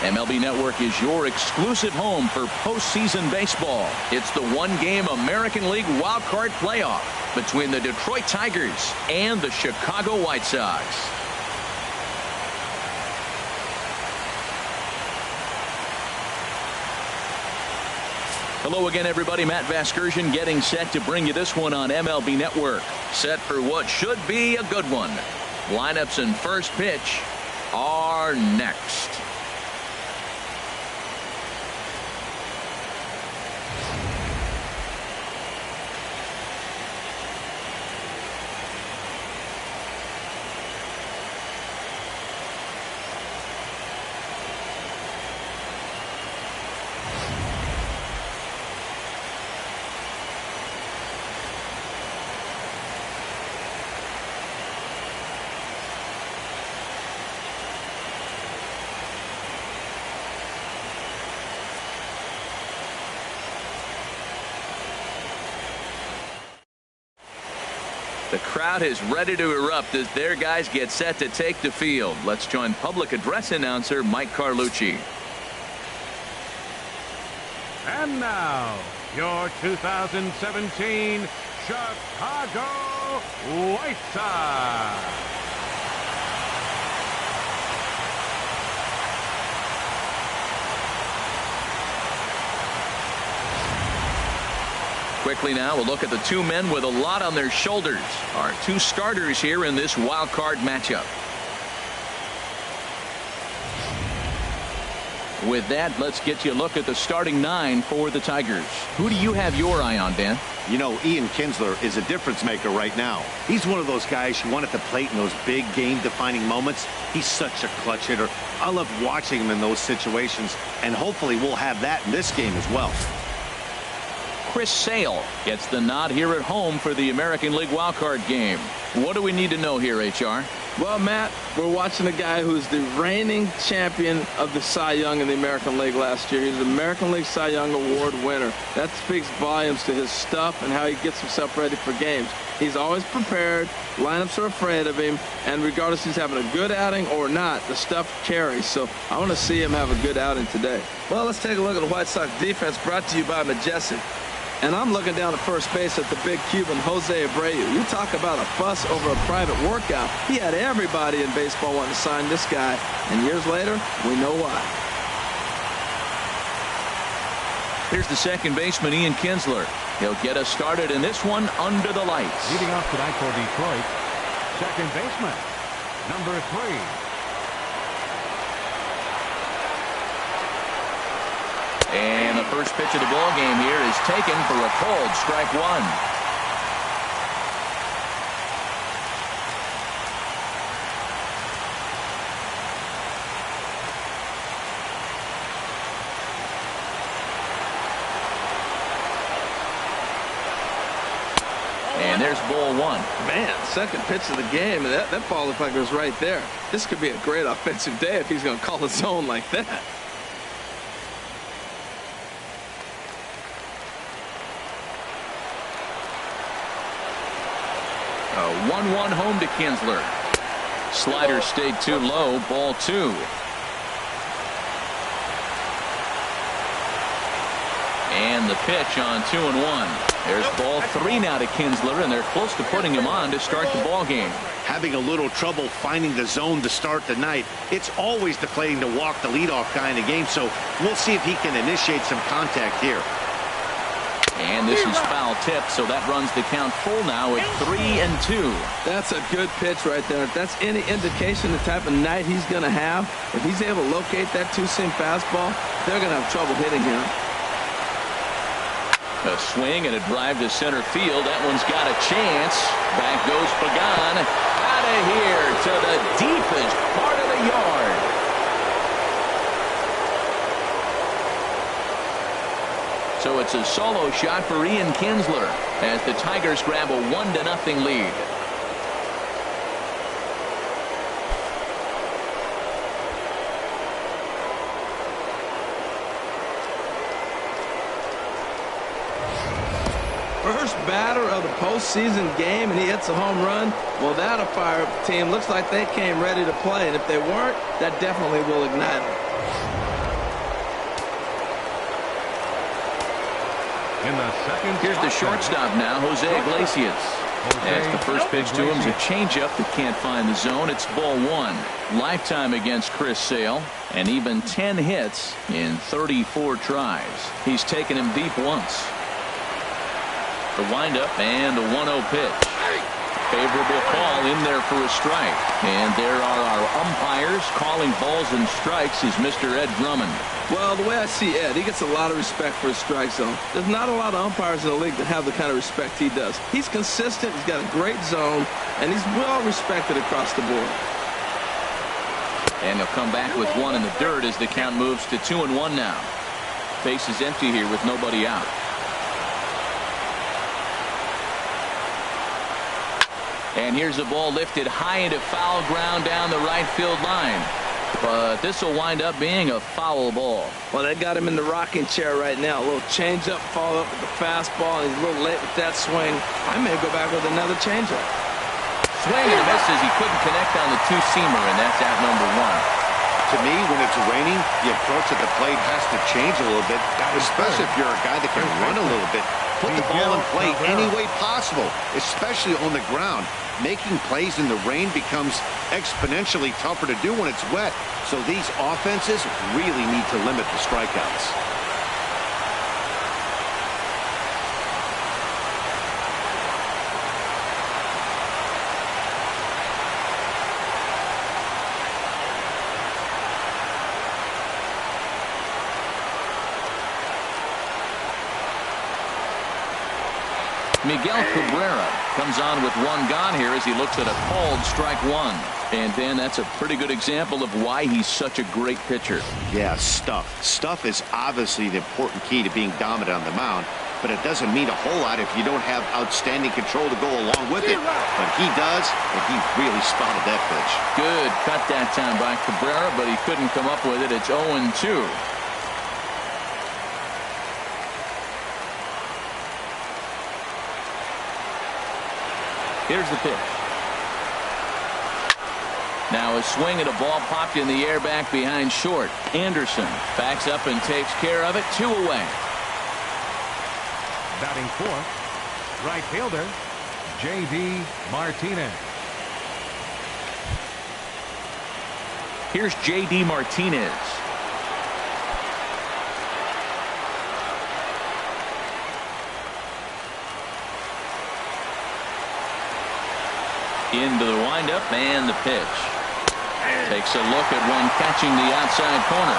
MLB Network is your exclusive home for postseason baseball. It's the one-game American League Wild Card Playoff between the Detroit Tigers and the Chicago White Sox. Hello again, everybody. Matt Vasgersian getting set to bring you this one on MLB Network. Set for what should be a good one. Lineups and first pitch are next. The crowd is ready to erupt as their guys get set to take the field. Let's join public address announcer Mike Carlucci. And now, your 2017 Chicago White Sox. Quickly now, we'll look at the two men with a lot on their shoulders. Our two starters here in this wild card matchup. With that, let's get you a look at the starting nine for the Tigers. Who do you have your eye on, Dan? You know, Ian Kinsler is a difference maker right now. He's one of those guys you want at the plate in those big game-defining moments. He's such a clutch hitter. I love watching him in those situations, and hopefully we'll have that in this game as well. Chris Sale gets the nod here at home for the American League wildcard game. What do we need to know here, HR? Well, Matt, we're watching a guy who's the reigning champion of the Cy Young in the American League last year. He's the American League Cy Young Award winner. That speaks volumes to his stuff and how he gets himself ready for games. He's always prepared. Lineups are afraid of him. And regardless if he's having a good outing or not, the stuff carries. So I want to see him have a good outing today. Well, let's take a look at the White Sox defense brought to you by Majestic. And I'm looking down at first base at the big Cuban, Jose Abreu. You talk about a fuss over a private workout. He had everybody in baseball wanting to sign this guy. And years later, we know why. Here's the second baseman, Ian Kinsler. He'll get us started in this one under the lights. Leading off tonight for Detroit, second baseman, number 3. And the first pitch of the ball game here is taken for a called strike one. And there's ball one. Man, second pitch of the game. That ball looked like it was right there. This could be a great offensive day if he's going to call a zone like that. A 1-1 home to Kinsler. Slider stayed too low. Ball two. And the pitch on 2-1. There's ball three now to Kinsler, and they're close to putting him on to start the ball game. Having a little trouble finding the zone to start the night. It's always deflating to walk the leadoff guy in the game, so we'll see if he can initiate some contact here. And this is foul tip, so that runs the count full now at 3-2. That's a good pitch right there. If that's any indication the type of night he's going to have, if he's able to locate that two-seam fastball, they're going to have trouble hitting him. A swing and a drive to center field. That one's got a chance. Back goes Pagan. Out of here to the deepest part of the yard. So it's a solo shot for Ian Kinsler as the Tigers grab a 1-0 lead. First batter of the postseason game, and he hits a home run. Well, that'll fire up the team. Looks like they came ready to play, and if they weren't, that definitely will ignite them. in the second. Here's the shortstop now, Jose Iglesias. As the first pitch to him is a changeup that can't find the zone. It's ball one. Lifetime against Chris Sale, and even 10 hits in 34 tries. He's taken him deep once. The windup and the 1-0 pitch. Favorable call in there for a strike. And there are our umpires calling balls and strikes is Mr. Ed Drummond. Well, the way I see Ed, he gets a lot of respect for his strike zone. There's not a lot of umpires in the league that have the kind of respect he does. He's consistent, he's got a great zone, and he's well respected across the board. And he'll come back with one in the dirt as the count moves to 2-1 now. Base is empty here with nobody out. And here's the ball lifted high into foul ground down the right field line. But this will wind up being a foul ball. Well, they got him in the rocking chair right now. A little changeup, follow up with the fastball, and he's a little late with that swing. I may go back with another changeup. Swing and misses. He couldn't connect on the two-seamer, and that's out number one. To me, when it's raining, the approach at the plate has to change a little bit, especially if you're a guy that can run a little bit. Put the ball in play any way possible, especially on the ground. Making plays in the rain becomes exponentially tougher to do when it's wet. So these offenses really need to limit the strikeouts. Miguel Cabrera comes on with one gone here as he looks at a called strike one. And Dan, that's a pretty good example of why he's such a great pitcher. Yeah, stuff. Stuff is obviously the important key to being dominant on the mound, but it doesn't mean a whole lot if you don't have outstanding control to go along with it. But he does, and he really spotted that pitch. Good cut that time by Cabrera, but he couldn't come up with it. It's 0-2. Here's the pitch. Now a swing and a ball popped in the air back behind short. Anderson backs up and takes care of it. 2 away. Batting fourth, right fielder, J.D. Martinez. Here's J.D. Martinez. Into the windup and the pitch. Takes a look at one catching the outside corner.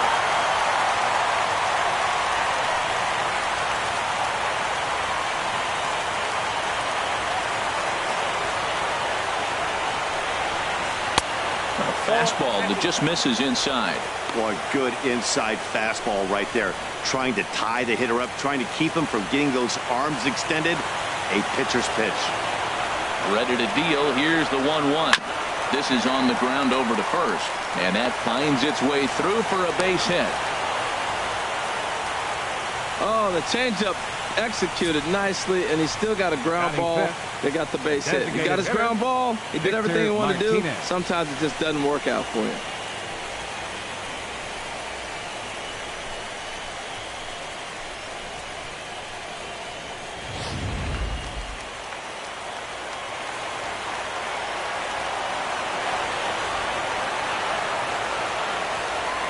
A fastball that just misses inside. Boy, good inside fastball right there. Trying to tie the hitter up, trying to keep him from getting those arms extended. A pitcher's pitch. Ready to deal. Here's the 1-1. This is on the ground over to first. And that finds its way through for a base hit. Oh, the changeup executed nicely, and he still got a ground ball. They got the base hit. He got his ground ball. He did everything he wanted to do. Sometimes it just doesn't work out for you.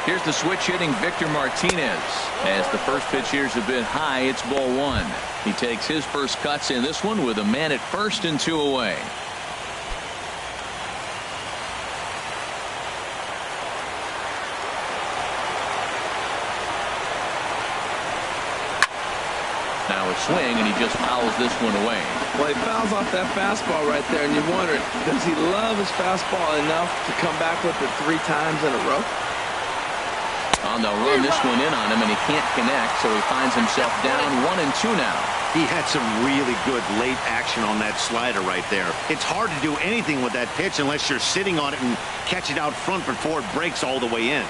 Here's the switch hitting Victor Martinez. As the first pitch here's a bit high, it's ball one. He takes his first cuts in this one with a man at first and 2 away. Now a swing, and he just fouls this one away. Well, he fouls off that fastball right there, and you wonder, does he love his fastball enough to come back with it 3 times in a row? Oh, they'll run this one in on him, and he can't connect, so he finds himself down 1-2 now. He had some really good late action on that slider right there. It's hard to do anything with that pitch unless you're sitting on it and catch it out front before it breaks all the way in.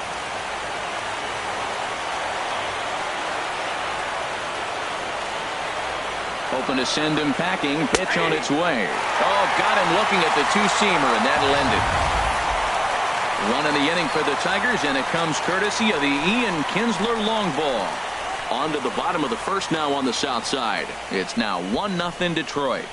Hoping to send him packing. Pitch on its way. Oh, got him looking at the two-seamer, and that'll end it. One in the inning for the Tigers, and it comes courtesy of the Ian Kinsler long ball. On to the bottom of the first now on the south side. It's now 1-0 Detroit.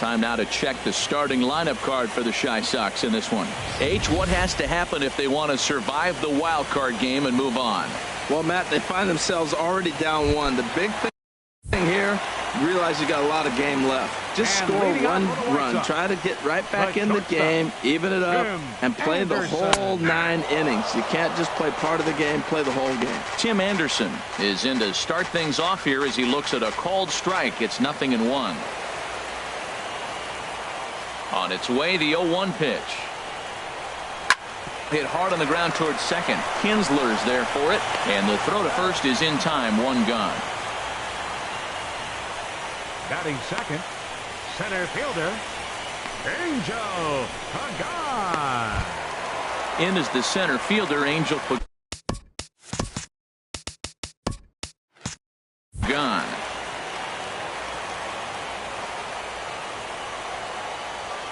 Time now to check the starting lineup card for the Chi Sox in this one. H, what has to happen if they want to survive the wild card game and move on? Well, Matt, they find themselves already down one. The big thing here, realize you got a lot of game left. Just And score leading one off for the White run. Sox, Try to get right back the in the shortstop, game, even it up, and play the Anderson. whole 9 innings. You can't just play part of the game, play the whole game. Tim Anderson is in to start things off here as he looks at a called strike. It's 0-1. On its way, the 0-1 pitch. Hit hard on the ground towards second. Kinsler's there for it, and the throw to first is in time. 1 gone. Batting second, center fielder, Angel Pagan. In is the center fielder, Angel Pagan.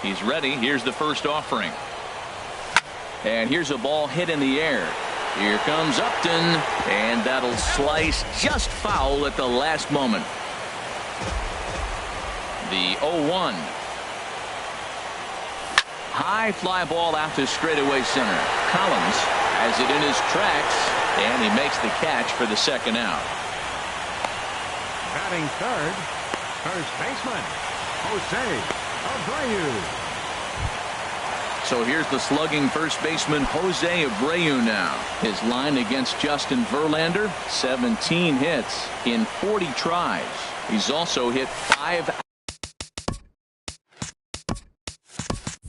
He's ready. Here's the first offering. And here's a ball hit in the air. Here comes Upton, and that'll slice just foul at the last moment. The 0-1. High fly ball out to straightaway center. Collins has it in his tracks, and he makes the catch for the second out. Batting third, first baseman, Jose Abreu. So here's the slugging first baseman Jose Abreu now. His line against Justin Verlander, 17 hits in 40 tries. He's also hit 5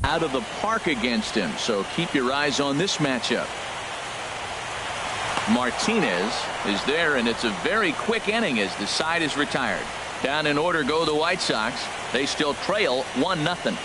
out of the park against him, so keep your eyes on this matchup. Martinez is there, and it's a very quick inning as the side is retired. Down in order go the White Sox. They still trail 1-0.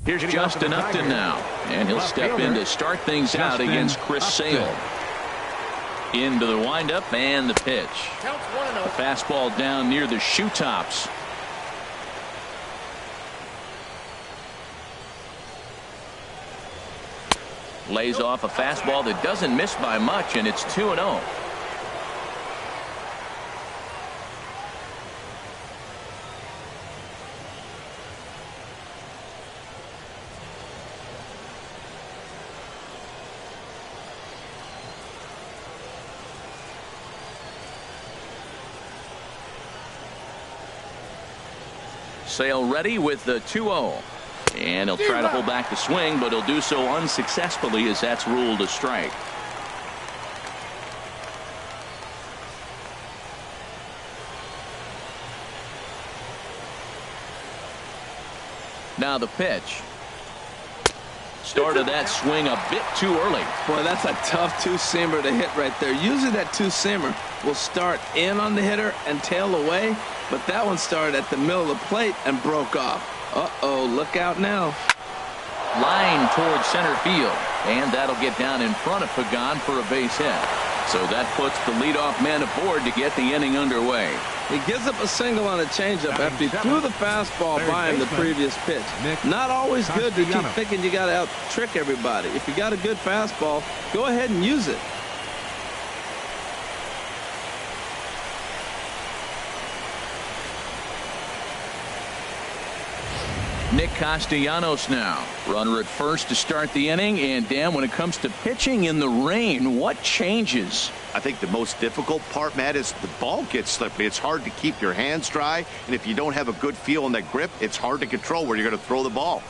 Here's Justin Upton now, and he'll step in to start things out against Chris Sale. Into the windup and the pitch. A fastball down near the shoe tops. Lays off a fastball that doesn't miss by much, and it's 2-0. Sale ready with the 2-0. And he'll try to hold back the swing, but he'll do so unsuccessfully as that's ruled a strike. Now the pitch. Started that swing a bit too early. Boy, that's a tough two-seamer to hit right there. Usually that two-seamer will start in on the hitter and tail away, but that one started at the middle of the plate and broke off. Uh-oh, look out now. Line towards center field, and that'll get down in front of Pagan for a base hit. So that puts the leadoff man aboard to get the inning underway. He gives up a single on a changeup after he threw the fastball by him the previous pitch. Not always good to keep thinking you got to out-trick everybody. If you got a good fastball, go ahead and use it. Nick Castellanos now. Runner at first to start the inning. And Dan, when it comes to pitching in the rain, what changes? I think the most difficult part, Matt, is the ball gets slippery. It's hard to keep your hands dry. And if you don't have a good feel on that grip, it's hard to control where you're going to throw the ball.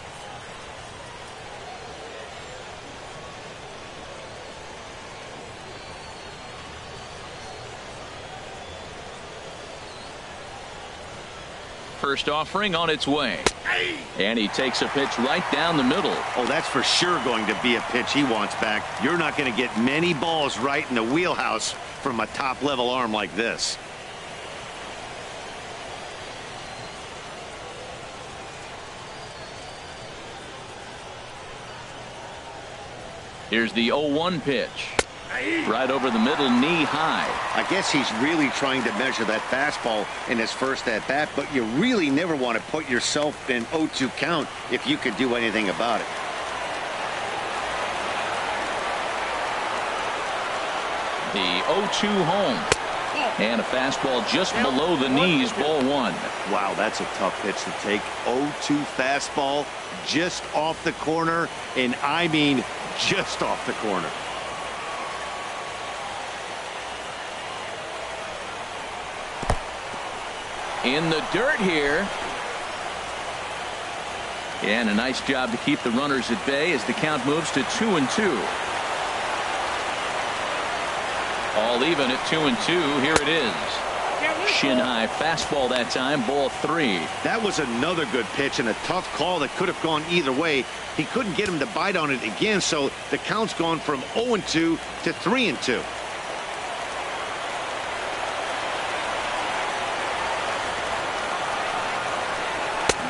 First offering on its way. And he takes a pitch right down the middle. Oh, that's for sure going to be a pitch he wants back. You're not going to get many balls right in the wheelhouse from a top-level arm like this. Here's the 0-1 pitch. Right over the middle, knee high. I guess he's really trying to measure that fastball in his first at-bat, but you really never want to put yourself in 0-2 count if you could do anything about it. The 0-2 home. And a fastball just below the knees, ball one. Wow, that's a tough pitch to take. 0-2 fastball just off the corner, and I mean just off the corner. In the dirt here. And a nice job to keep the runners at bay as the count moves to 2-2. All even at 2-2. Here it is. Shin high fastball that time, ball 3. That was another good pitch and a tough call that could have gone either way. He couldn't get him to bite on it again, so the count's gone from 0-2 to 3-2.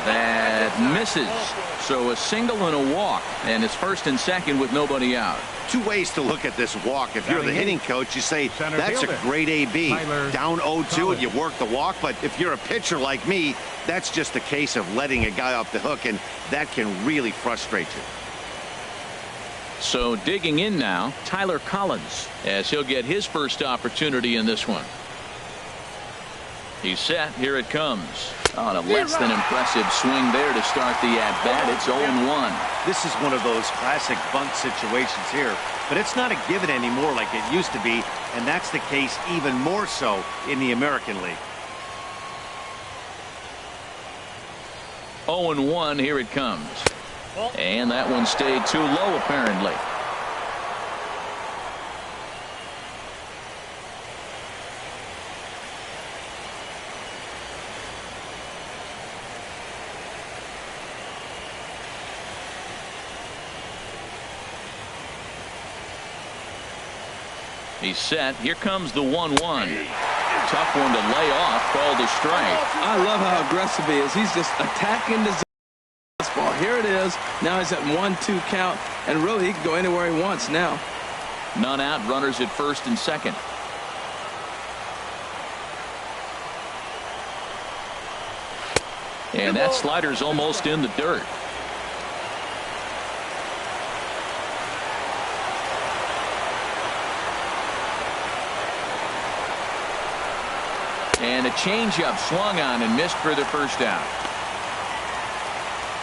That misses. So a single and a walk, and it's first and second with nobody out. Two ways to look at this walk. If you're the hitting coach, you say that's a great AB. Down 0-2 and you work the walk. But if you're a pitcher like me, that's just a case of letting a guy off the hook, and that can really frustrate you. So digging in now, Tyler Collins, as he'll get his first opportunity in this one. He's set. Here it comes. On a less than impressive swing there to start the at-bat. It's 0-1. This is one of those classic bunt situations here, but it's not a given anymore like it used to be, and that's the case even more so in the American League. 0-1. Here it comes. And that one stayed too low, apparently. He's set. Here comes the 1-1. Tough one to lay off. Called a strike. I love how aggressive he is. He's just attacking the zone. Ball. Here it is. Now he's at 1-2 count, and really he can go anywhere he wants now. None out, runners at first and second. And that slider's almost in the dirt. And a changeup swung on and missed for the first out.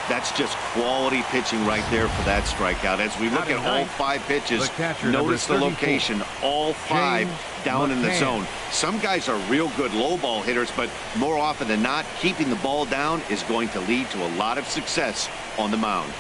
That's just quality pitching right there for that strikeout. As we look at all 5 pitches, notice the location. All 5 down in the zone. Some guys are real good low ball hitters, but more often than not, keeping the ball down is going to lead to a lot of success on the mound.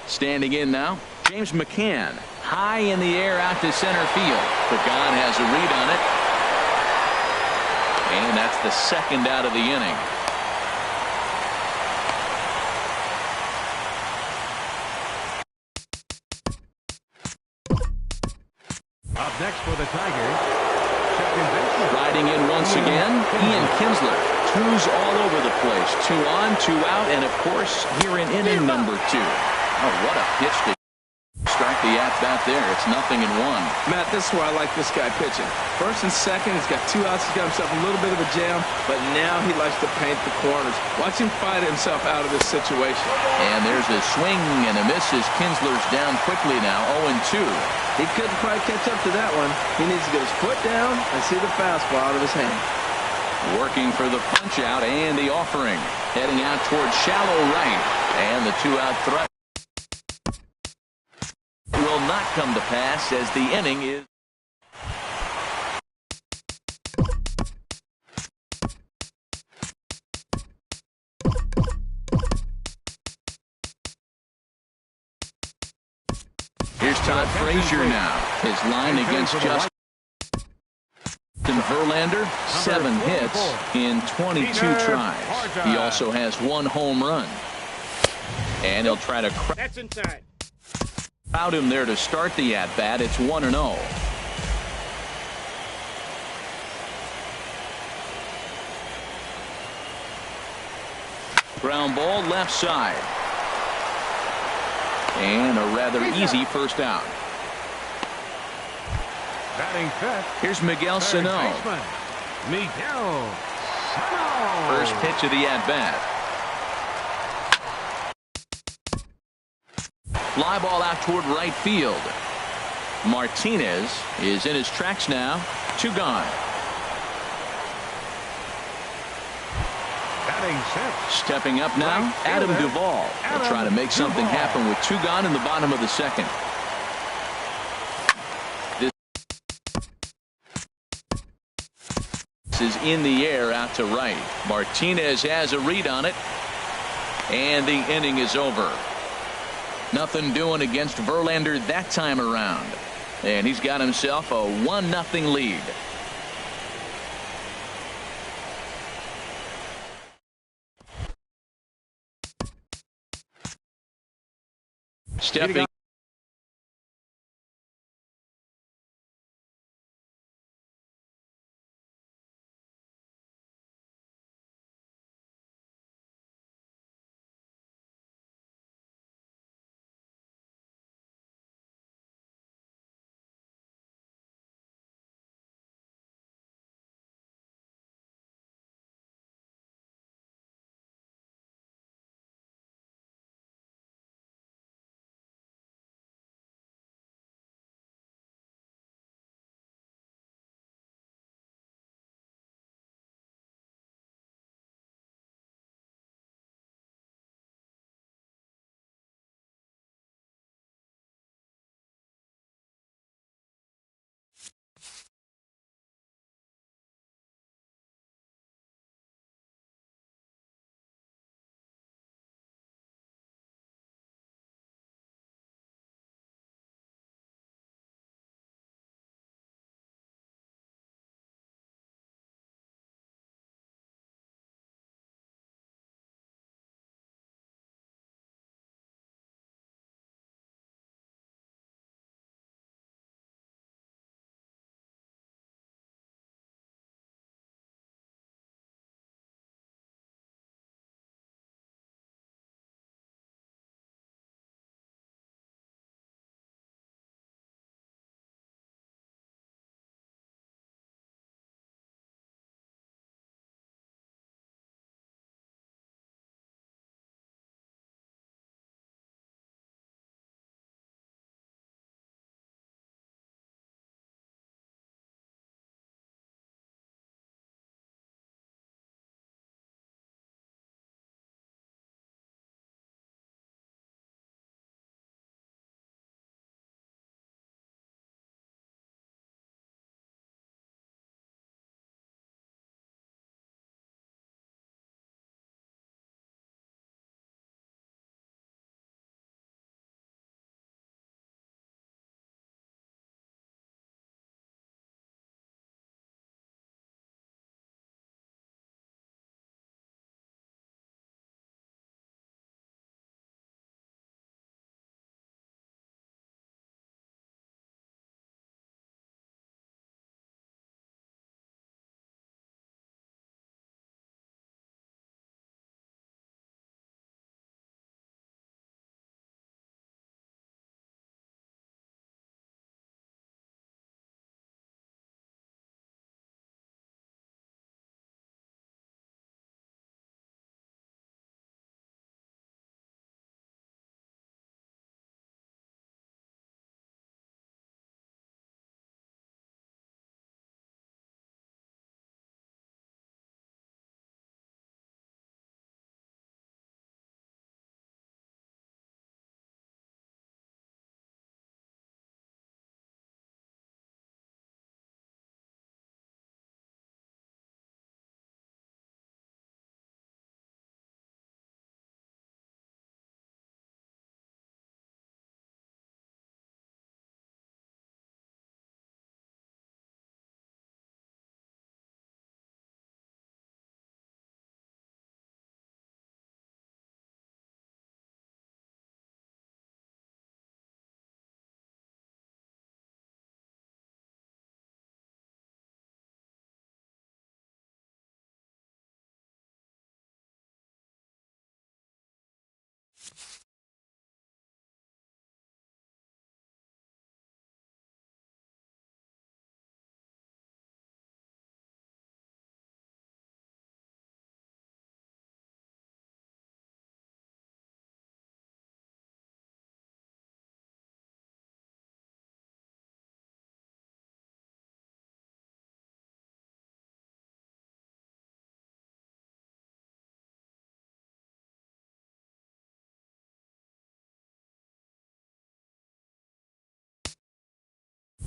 Standing in now, James McCann, high in the air out to center field. Pagan has a read on it. And that's the second out of the inning. Up next for the Tigers, second baseman. Riding in once again, Ian Kinsler. 2s all over the place. 2 on, 2 out, and of course, here in inning number 2. Oh, what a pitch to strike the at-bat there. It's 0-1. Matt, this is where I like this guy pitching. First and second, he's got 2 outs. He's got himself a little bit of a jam, but now he likes to paint the corners. Watch him fight himself out of this situation. And there's a swing and a miss as Kinsler's down quickly now, 0-2. He couldn't quite catch up to that one. He needs to get his foot down and see the fastball out of his hand. Working for the punch out and the offering. Heading out towards shallow right. And the 2-out threat will not come to pass as the inning is. Here's Todd Frazier now. His line against Justin Verlander, 7 hits in 22 tries. He also has 1 home run. And he'll try to crowd him there to start the at-bat. It's 1-0. Ground ball left side. And a rather easy first out. Batting fifth. Here's Miguel Sano. Miguel Sano. First pitch of the at-bat. Fly ball out toward right field. Martinez is in his tracks now. 2 gone. Batting sixth. Stepping up now, Adam Duvall. Will try to make something happen with 2 gone in the bottom of the second. Is in the air out to right. Martinez has a read on it, and the inning is over. Nothing doing against Verlander that time around, and he's got himself a 1-0 lead. Stepping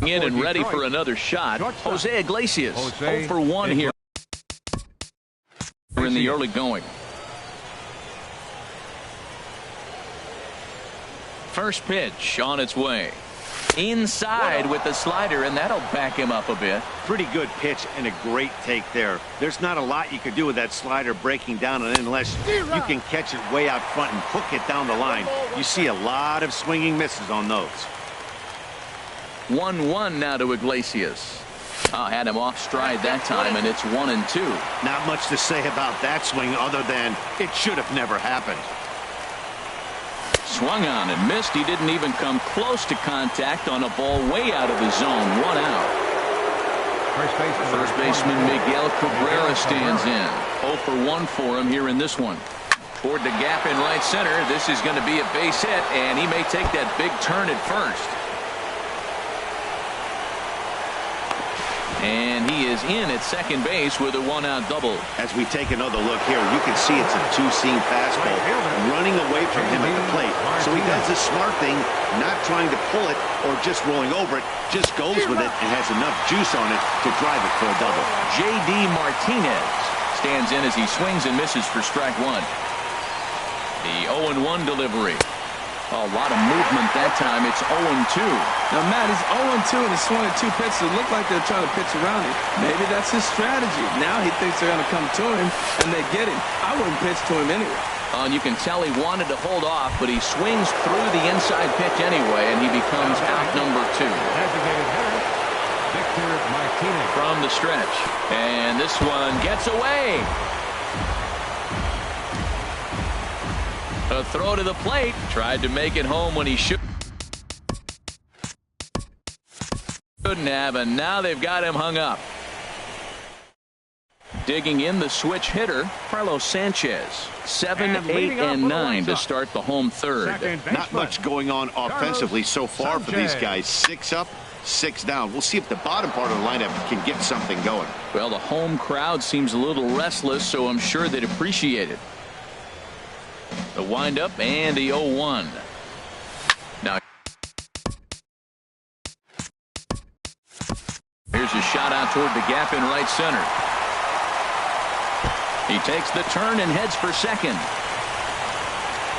In and ready for another shot. Jose Iglesias 0 for 1 here in the early going. First pitch on its way. Inside with the slider, and that'll back him up a bit. Pretty good pitch and a great take there. There's not a lot you could do with that slider breaking down unless you can catch it way out front and hook it down the line. You see a lot of swinging misses on those. 1-1 now to Iglesias. Had him off stride that time, and it's 1-2. Not much to say about that swing other than it should have never happened. Swung on and missed. He didn't even come close to contact on a ball way out of the zone. 1 out. First baseman Miguel Cabrera stands in. 0 for 1 for him here in this one. Toward the gap in right center. This is going to be a base hit, and he may take that big turn at first. And he is in at second base with a 1-out double. As we take another look here, you can see it's a two-seam fastball running away from him at the plate. So he does the smart thing, not trying to pull it or just rolling over it, just goes with it and has enough juice on it to drive it for a double. J.D. Martinez stands in as he swings and misses for strike 1. The 0-1 delivery. A lot of movement that time. It's 0-2. Now, Matt, he's 0-2 and he's swung at 2 pitches. It looked like they're trying to pitch around him. Maybe that's his strategy. Now he thinks they're going to come to him, and they get him. I wouldn't pitch to him anyway. And you can tell he wanted to hold off, but he swings through the inside pitch anyway, and he becomes out number 2. Designated hitter, Victor Martinez. From the stretch. And this one gets away. A throw to the plate. Tried to make it home when he shouldn't have, and now they've got him hung up. Digging in the switch hitter, Carlos Sanchez. 7, 8, and 9 to start the home third. Not much going on offensively so far for these guys. 6 up, 6 down. We'll see if the bottom part of the lineup can get something going. Well, the home crowd seems a little restless, so I'm sure they'd appreciate it. The windup and the 0-1. Now here's a shot out toward the gap in right center. He takes the turn and heads for second.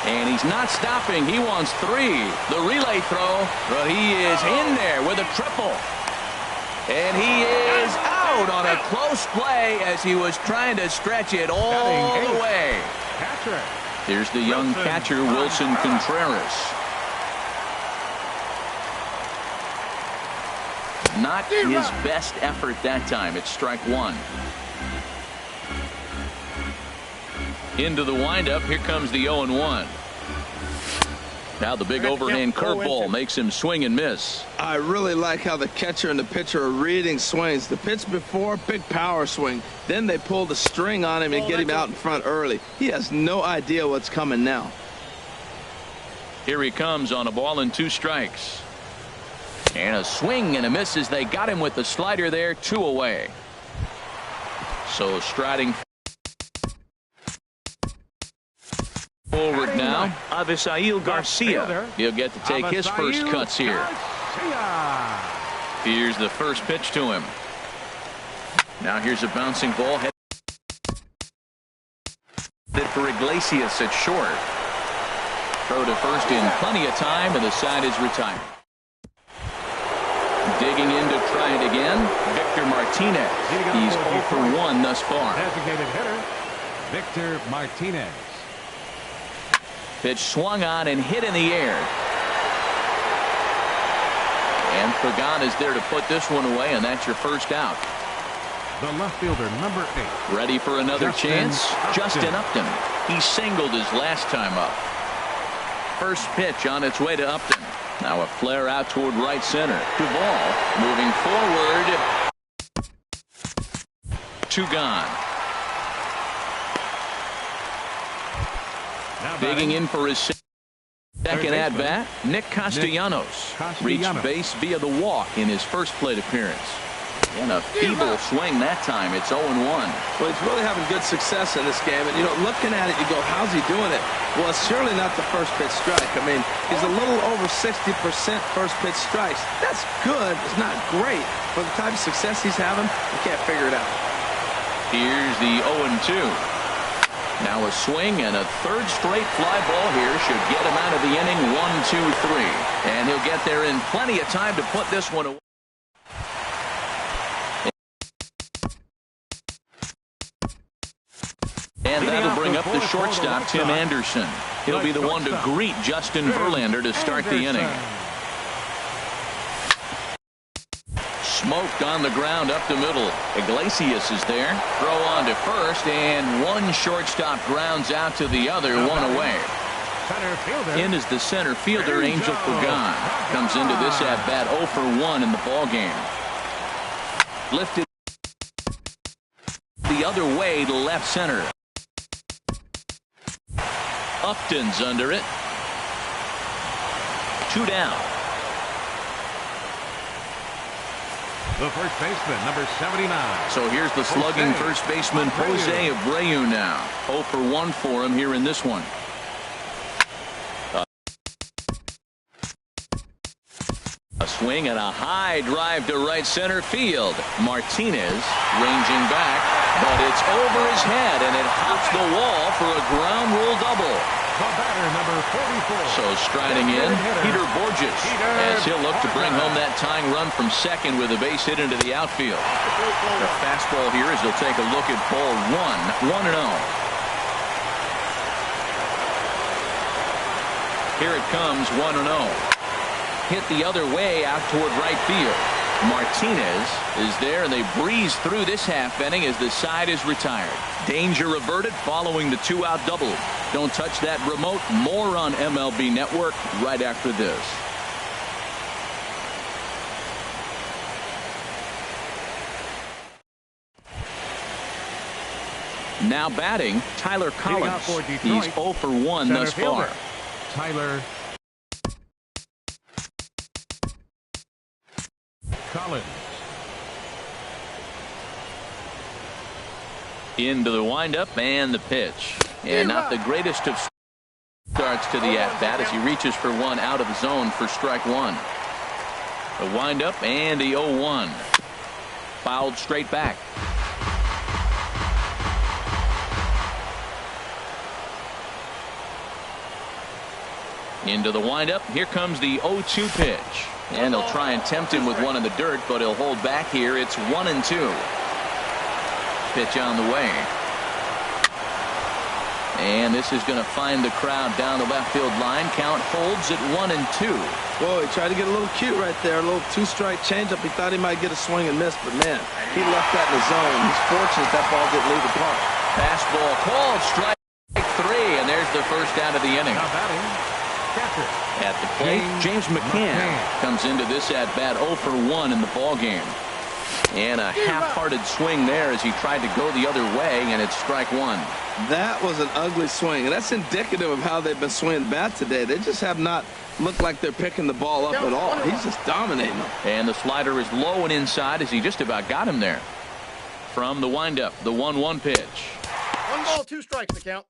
And he's not stopping. He wants 3. The relay throw, but he is in there with a triple. And he is out on a close play as he was trying to stretch it all the way. Catcher. Here's the young catcher, Wilson Contreras. Not his best effort that time. It's strike 1. Into the windup. Here comes the 0-1. Now the big overhand curveball makes him swing and miss. I really like how the catcher and the pitcher are reading swings. The pitch before, big power swing. Then they pull the string on him and get him out in front early. He has no idea what's coming now. Here he comes on a ball and 2 strikes. And a swing and a miss as they got him with the slider there. 2 away. So striding forward now, Avisail Garcia. He'll get to take his first cuts here. Here's the first pitch to him. Now here's a bouncing ball headed for Iglesias at short. Throw to first in plenty of time, and the side is retired. Digging in to try it again, Victor Martinez. He's 0 for 1 thus far. Designated hitter, Victor Martinez. Pitch swung on and hit in the air. And Pagan is there to put this one away, and that's your first out. The left fielder, number 8. Ready for another chance? Justin Upton. He singled his last time up. first pitch on its way to Upton. Now a flare out toward right center. Duvall moving forward. 2 gone. Digging in for his second at bat, Nick Castellanos reached base via the walk in his first plate appearance. And a feeble swing that time. It's 0-1. Well, he's really having good success in this game. And, looking at it, you go, how's he doing it? Well, it's surely not the first pitch strike. I mean, he's a little over 60% first pitch strikes. That's good. It's not great. For the type of success he's having, you can't figure it out. Here's the 0-2. Now a swing and a third straight fly ball here should get him out of the inning. 1, 2, 3. And he'll get there in plenty of time to put this one away. And that'll bring up the shortstop, Tim Anderson. He'll be the one to greet Justin Verlander to start the inning. Smoked on the ground up the middle. Iglesias is there. Throw on to first, and one shortstop grounds out to the other, 1 away. In is the center fielder, Angel Pagan. Comes into this at-bat 0 for 1 in the ballgame. Lifted the other way to left center. Upton's under it. 2 down. The first baseman, number 79. So here's the slugging first baseman, Jose Abreu now. 0 for 1 for him here in this one. A swing and a high drive to right center field. Martinez ranging back, but it's over his head, and it hops the wall for a ground rule double. The batter, number 44. So striding in, Peter Borges, as he'll look to bring home that tying run from second with a base hit into the outfield. The fastball here as he'll take a look at ball 1, 1-0. Here it comes, 1-0. Hit the other way out toward right field. Martinez is there, and they breeze through this half inning as the side is retired. Danger averted following the 2-out double. Don't touch that remote. More on MLB Network right after this. Now batting, Tyler Collins. He's 0 for 1 thus far. Tyler Collins. Into the windup and the pitch. And not the greatest of starts to the at-bat as he reaches for one out of the zone for strike 1. The windup and the 0-1. Fouled straight back. Into the windup. Here comes the 0-2 pitch. And they'll try and tempt him with one in the dirt, but he'll hold back here. It's 1-2. Pitch on the way. And this is going to find the crowd down the left field line. Count holds at 1-2. Whoa, he tried to get a little cute right there. A little 2-strike changeup. He thought he might get a swing and miss, but man, he left that in the zone. He's fortunate that ball didn't leave the park. Fastball called, strike 3, and there's the first out of the inning. Now batting, catcher. At the plate, James McCann comes into this at-bat 0 for 1 in the ballgame. And a half-hearted swing there as he tried to go the other way, and it's strike 1. That was an ugly swing, and that's indicative of how they've been swinging the bat today. They just have not looked like they're picking the ball up at all. He's just dominating them. And the slider is low and inside as he just about got him there. From the windup, the 1-1 pitch. 1 ball, 2 strikes to count.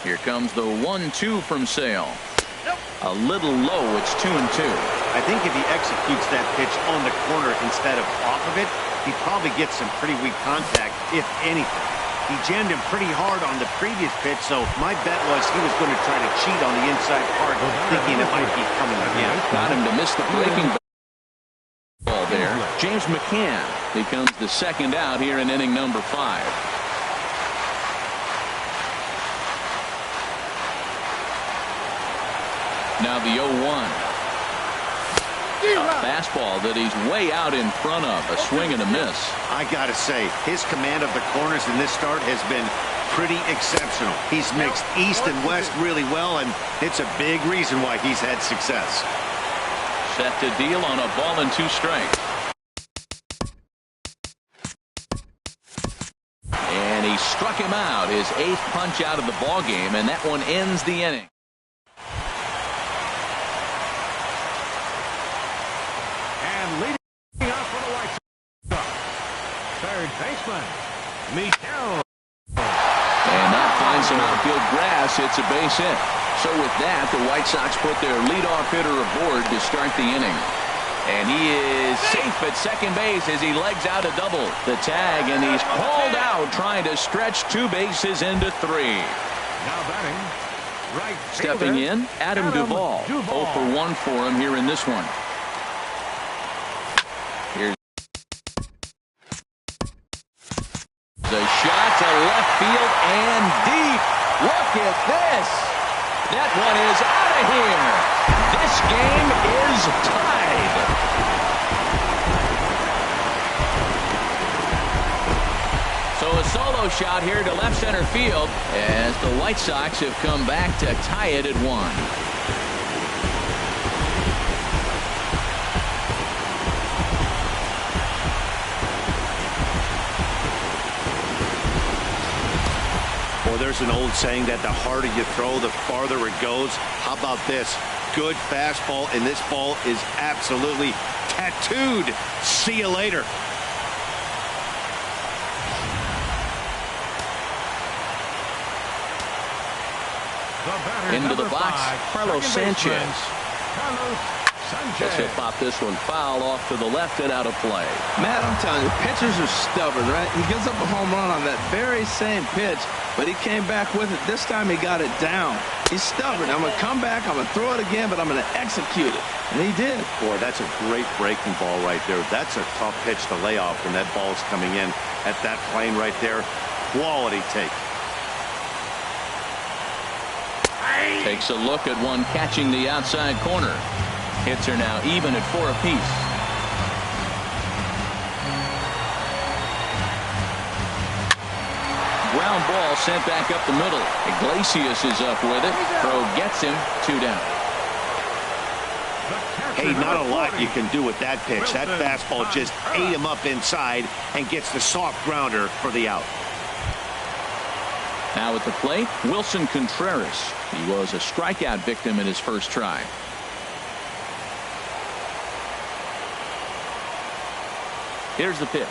Here comes the 1-2 from Sale. A little low. It's 2-2. I think if he executes that pitch on the corner instead of off of it, he probably gets some pretty weak contact, if anything. He jammed him pretty hard on the previous pitch, so my bet was he was going to try to cheat on the inside part, thinking it might be coming again. Got him to miss the breaking ball there. James McCann becomes the second out here in inning number 5. Now the 0-1. A fastball that he's way out in front of. A swing and a miss. I got to say, his command of the corners in this start has been pretty exceptional. He's mixed east and west really well, and it's a big reason why he's had success. Set to deal on a ball and 2 strikes. And he struck him out, his 8th punch out of the ball game, and that one ends the inning. And leading off for the White Sox, third baseman, Michel. And that finds some outfield grass. It's a base hit. So with that, the White Sox put their leadoff hitter aboard to start the inning. And he is safe at second base as he legs out a double. The tag, and he's called out trying to stretch 2 bases into 3. Now batting, right Stepping fielder, in, Adam Duvall. 0 for 1 for him here in this one. Here's the shot to left field and deep. Look at this. That one is out of here. This game is tied. So a solo shot here to left center field as the White Sox have come back to tie it at 1. Well, there's an old saying that the harder you throw, the farther it goes. How about this? Good fastball, and this ball is absolutely tattooed. See you later. Into the box, Carlos Sanchez. Carlos Sanchez. Guess he'll pop this one foul off to the left and out of play. Matt, I'm telling you, pitchers are stubborn, right? He gives up a home run on that very same pitch, but he came back with it. This time he got it down. He's stubborn. I'm going to come back, I'm going to throw it again, but I'm going to execute it. And he did. Boy, that's a great breaking ball right there. That's a tough pitch to lay off when that ball's coming in at that plane right there. Quality take. Takes a look at one catching the outside corner. Hits are now even at 4 apiece. Ground ball sent back up the middle. Iglesias is up with it. Throw gets him. 2 down. Hey, not a lot you can do with that pitch. That fastball just ate him up inside and gets the soft grounder for the out. Now at the plate, Wilson Contreras. He was a strikeout victim in his first try. Here's the pitch.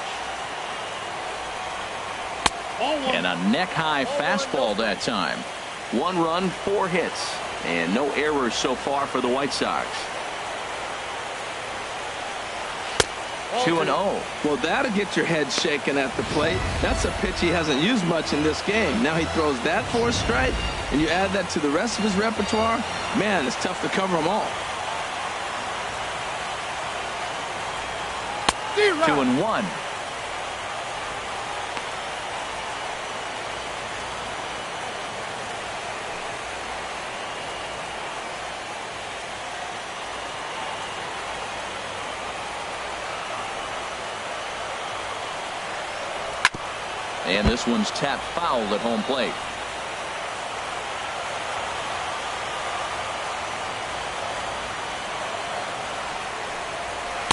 And a neck-high fastball that time. 1 run, 4 hits, and no errors so far for the White Sox. 2-0. Well, that'll get your head shaken at the plate. That's a pitch he hasn't used much in this game. Now he throws that 4th strike, and you add that to the rest of his repertoire. Man, it's tough to cover them all. 2-1. And this one's tapped foul at home plate.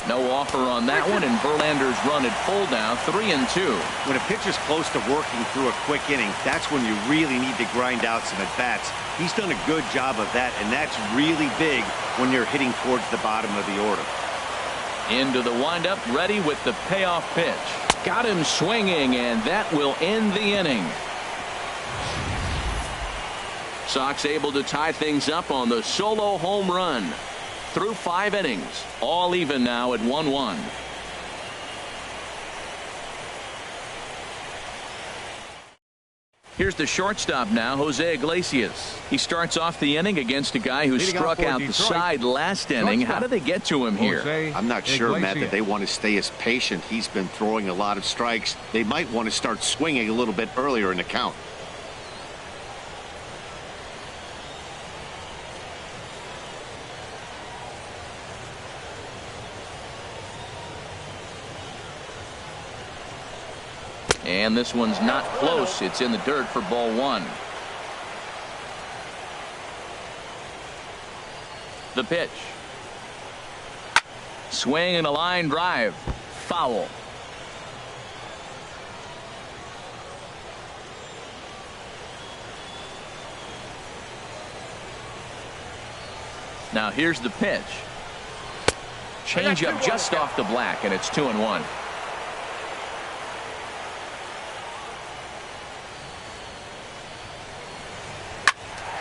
No offer on that one, and Verlander's run at full now, 3-2. When a pitcher's close to working through a quick inning, that's when you really need to grind out some at-bats. He's done a good job of that, and that's really big when you're hitting towards the bottom of the order. Into the windup, ready with the payoff pitch. Got him swinging, and that will end the inning. Sox able to tie things up on the solo home run. Through 5 innings, all even now at 1-1. Here's the shortstop now, Jose Iglesias. He starts off the inning against a guy who struck out the side last inning. How did they get to him here? I'm not sure, Matt, that they want to stay as patient. He's been throwing a lot of strikes. They might want to start swinging a little bit earlier in the count. And this one's not close. It's in the dirt for ball one. The pitch. Swing and a line drive. Foul. Now here's the pitch. Change up just off the black, and it's 2-1.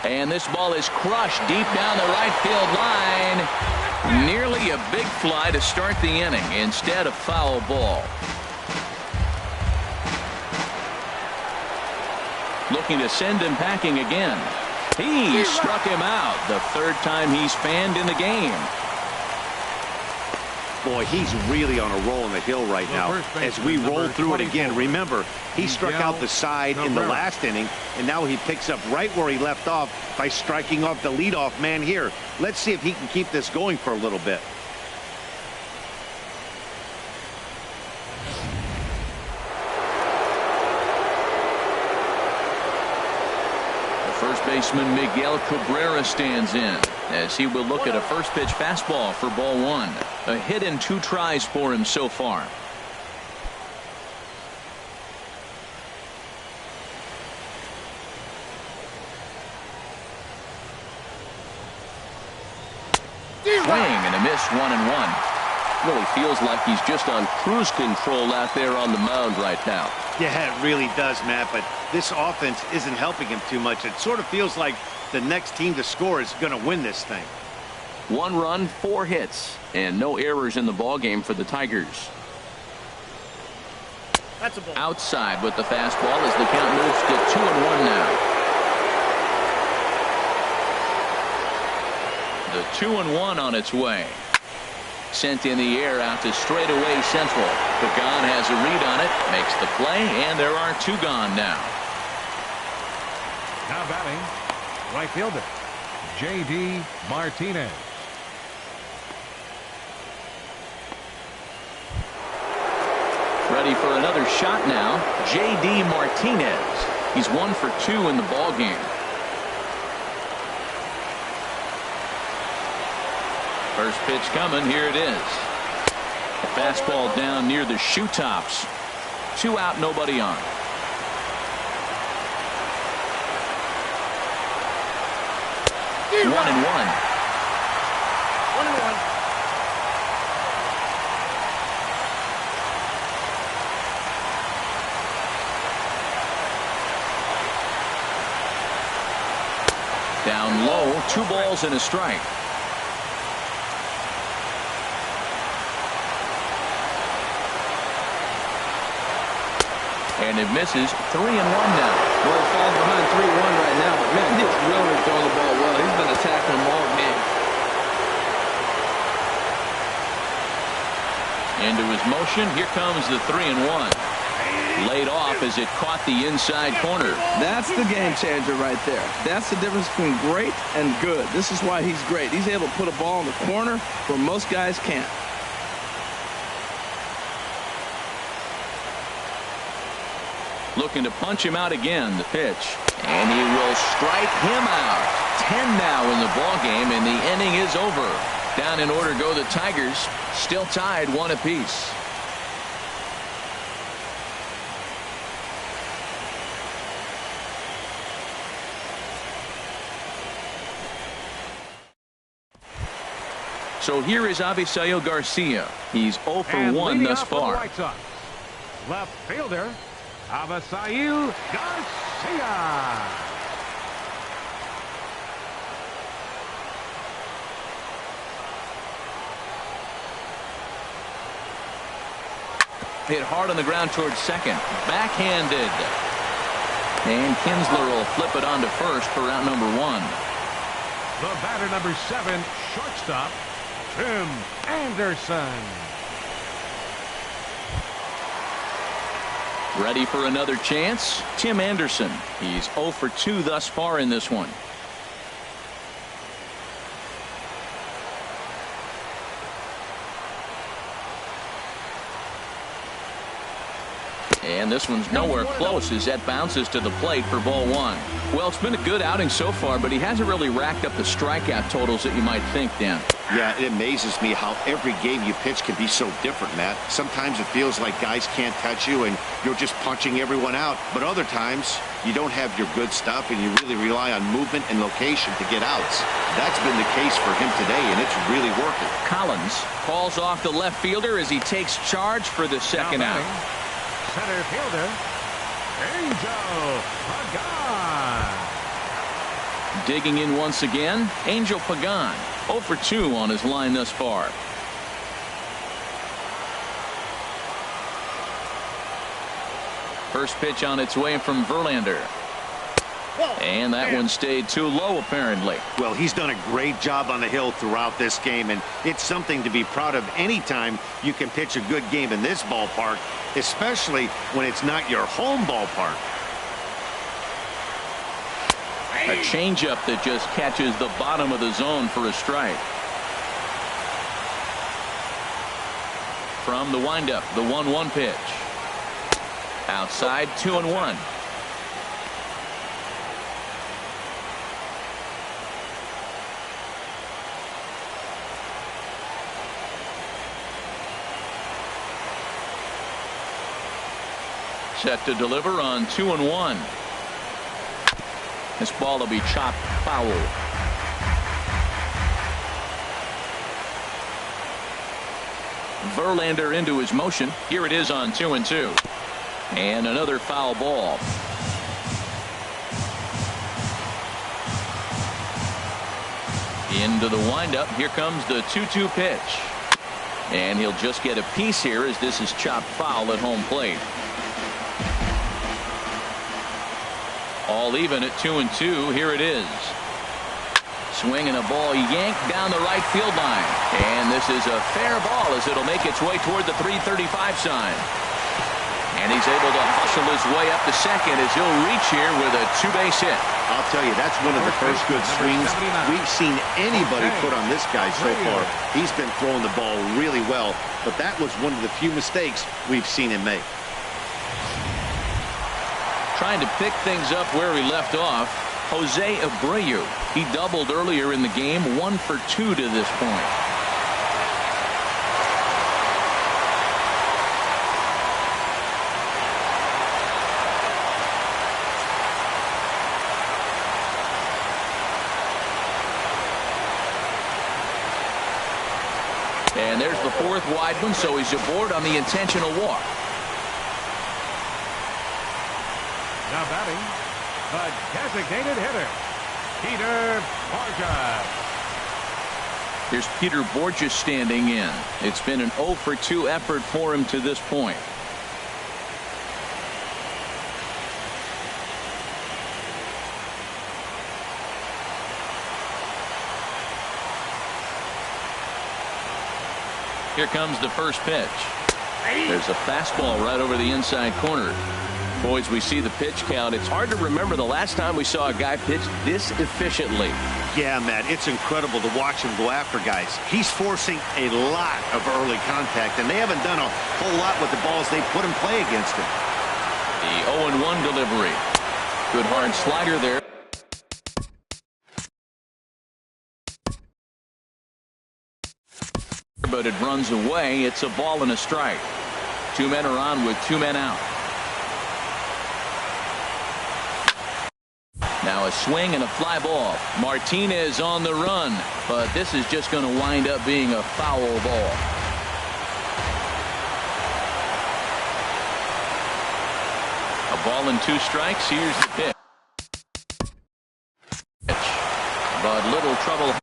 And this ball is crushed deep down the right field line. Nearly a big fly to start the inning. Instead, a foul ball. Looking to send him packing again. He struck him out. The third time he's fanned in the game. Boy, he's really on a roll in the hill right now. As we roll through it again, remember, he struck out the side in the last inning, and now he picks up right where he left off by striking off the leadoff man here. Let's see if he can keep this going for a little bit. First baseman Miguel Cabrera stands in as he will look at a first pitch fastball for ball one. A hit in 2 tries for him so far. Swing and a miss, 1-1. Really feels like he's just on cruise control out there on the mound right now. Yeah, it really does, Matt, but this offense isn't helping him too much. It sort of feels like the next team to score is going to win this thing. 1 run, 4 hits, and no errors in the ballgame for the Tigers. That's a ball. Outside with the fastball as the count moves to 2-1 now. The 2-1 on its way. Sent in the air out to straightaway central. Pagan has a read on it, makes the play, and there are 2 gone now. Now batting, right fielder, J.D. Martinez. Ready for another shot now, J.D. Martinez. He's 1 for 2 in the ballgame. First pitch coming. Here it is. A fastball down near the shoe tops. 2 out, nobody on. One and one. 1-1. Down low, 2 balls and a strike. And it misses. 3-1 now. Well, he falls behind 3-1 right now, but man, he's really throwing the ball well. He's been attacking them all game. Into his motion. Here comes the 3-1. Laid off as it caught the inside corner. That's the game changer right there. That's the difference between great and good. This is why he's great. He's able to put a ball in the corner where most guys can't. Looking to punch him out again. The pitch. And he will strike him out. 10 now in the ballgame, and the inning is over. Down in order go the Tigers. Still tied 1 apiece. So here is Avisail Garcia. He's 0 for 1 thus far. White Sox, left fielder, Avisail Garcia. Hit hard on the ground towards second. Backhanded. And Kinsler will flip it on to first for out number 1. The batter, number 7, shortstop, Tim Anderson. Ready for another chance? Tim Anderson. He's 0 for 2 thus far in this one. And this one's nowhere close as that bounces to the plate for ball one. Well, it's been a good outing so far, but he hasn't really racked up the strikeout totals that you might think, Dan. Yeah, it amazes me how every game you pitch can be so different, Matt. Sometimes it feels like guys can't touch you and you're just punching everyone out. But other times, you don't have your good stuff and you really rely on movement and location to get outs. That's been the case for him today, and it's really working. Collins calls off the left fielder as he takes charge for the second out. Center fielder, Angel Pagan. Digging in once again, Angel Pagan. 0 for 2 on his line thus far. First pitch on its way from Verlander. And that one stayed too low, apparently. Well, he's done a great job on the hill throughout this game, and it's something to be proud of anytime you can pitch a good game in this ballpark, especially when it's not your home ballpark. A changeup that just catches the bottom of the zone for a strike. From the windup, the 1-1 pitch. Outside, 2-1. Set to deliver on 2-1. This ball will be chopped foul. Verlander into his motion. Here it is on 2-2. And another foul ball. Into the windup. Here comes the 2-2 pitch. And he'll just get a piece here as this is chopped foul at home plate. All even at 2-2. Here it is. Swinging a ball yanked down the right field line. And this is a fair ball as it'll make its way toward the 335 sign. And he's able to hustle his way up to second as he'll reach here with a two-base hit. I'll tell you, that's one of the first good swings we've seen anybody put on this guy so far. He's been throwing the ball really well, but that was one of the few mistakes we've seen him make. Trying to pick things up where he left off, Jose Abreu. He doubled earlier in the game, 1 for 2 to this point. And there's the fourth wide one, so he's aboard on the intentional walk. Now batting, the designated hitter, Peter Borges. Here's Peter Borges standing in. It's been an 0 for 2 effort for him to this point. Here comes the first pitch. There's a fastball right over the inside corner. Boys, we see the pitch count. It's hard to remember the last time we saw a guy pitch this efficiently. Yeah, Matt, it's incredible to watch him go after guys. He's forcing a lot of early contact, and they haven't done a whole lot with the balls they put in play against him. The 0-1 delivery. Good hard slider there. But it runs away. It's a ball and a strike. 2 men are on with 2 men out. Now a swing and a fly ball. Martinez on the run, but this is just going to wind up being a foul ball. A ball and 2 strikes. Here's the pitch. But little trouble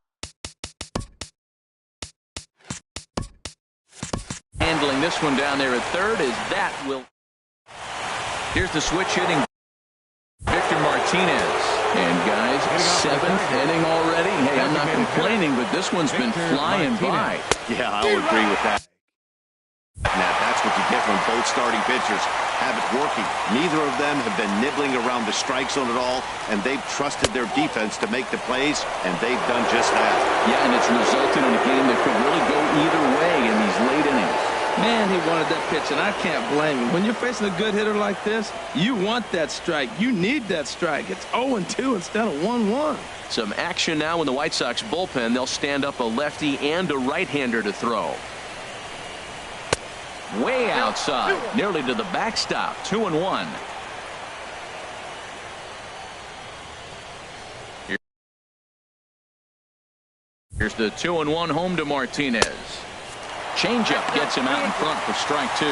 handling this one down there at third as that will. Here's the switch hitting Victor Martinez. And guys, 7th inning already. Hey, I'm not complaining, but this one's been flying by. Yeah, I'll agree with that. Matt, that's what you get when both starting pitchers have it working. Neither of them have been nibbling around the strike zone at all, and they've trusted their defense to make the plays, and they've done just that. Yeah, and it's resulted in a game that could really go either way in these late innings. Man, he wanted that pitch, and I can't blame him. When you're facing a good hitter like this, you want that strike. You need that strike. It's 0-2 instead of 1-1. Some action now in the White Sox bullpen. They'll stand up a lefty and a right-hander to throw. Way outside, nearly to the backstop. 2-1. Here's the 2-1 home to Martinez. Changeup gets him out in front for strike 2.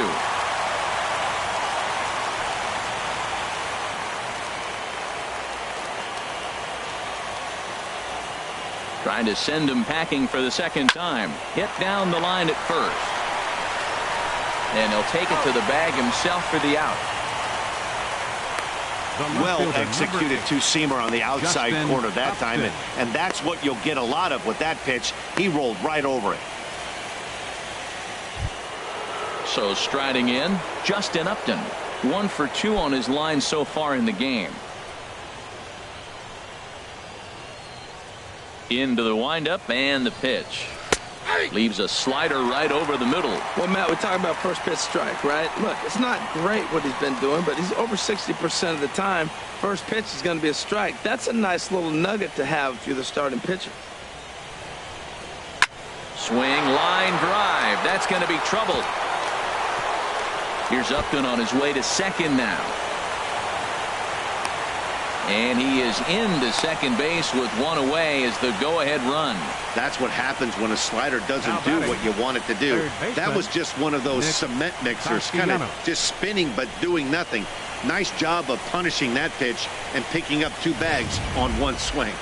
Trying to send him packing for the second time. Hit down the line at first. And he'll take it to the bag himself for the out. Well executed two-seamer on the outside corner that time, and that's what you'll get a lot of with that pitch. He rolled right over it. So striding in, Justin Upton. 1 for 2 on his line so far in the game. Into the windup and the pitch. Leaves a slider right over the middle. Well, Matt, we're talking about first pitch strike, right? Look, it's not great what he's been doing, but he's over 60% of the time. First pitch is going to be a strike. That's a nice little nugget to have if you're the starting pitcher. Swing, line drive. That's going to be trouble. Here's Upton on his way to second now. And he is into second base with 1 away as the go-ahead run. That's what happens when a slider doesn't do what you want it to do. That was just one of those cement mixers, kind of just spinning but doing nothing. Nice job of punishing that pitch and picking up 2 bags on 1 swing.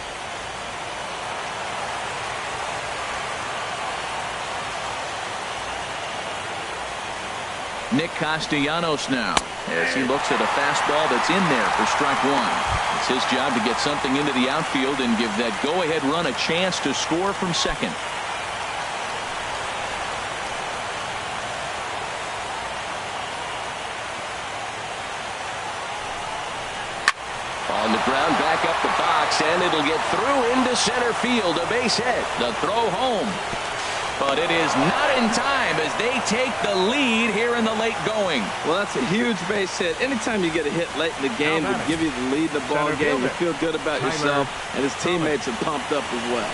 Nick Castellanos now as he looks at a fastball that's in there for strike 1. It's his job to get something into the outfield and give that go-ahead run a chance to score from second. On the ground, back up the box, and it'll get through into center field. A base hit. The throw home. But it is not in time as they take the lead here in the late going. Well, that's a huge base hit. Anytime you get a hit late in the game to give you the lead in the ball game, you feel good about yourself, and his teammates are pumped up as well.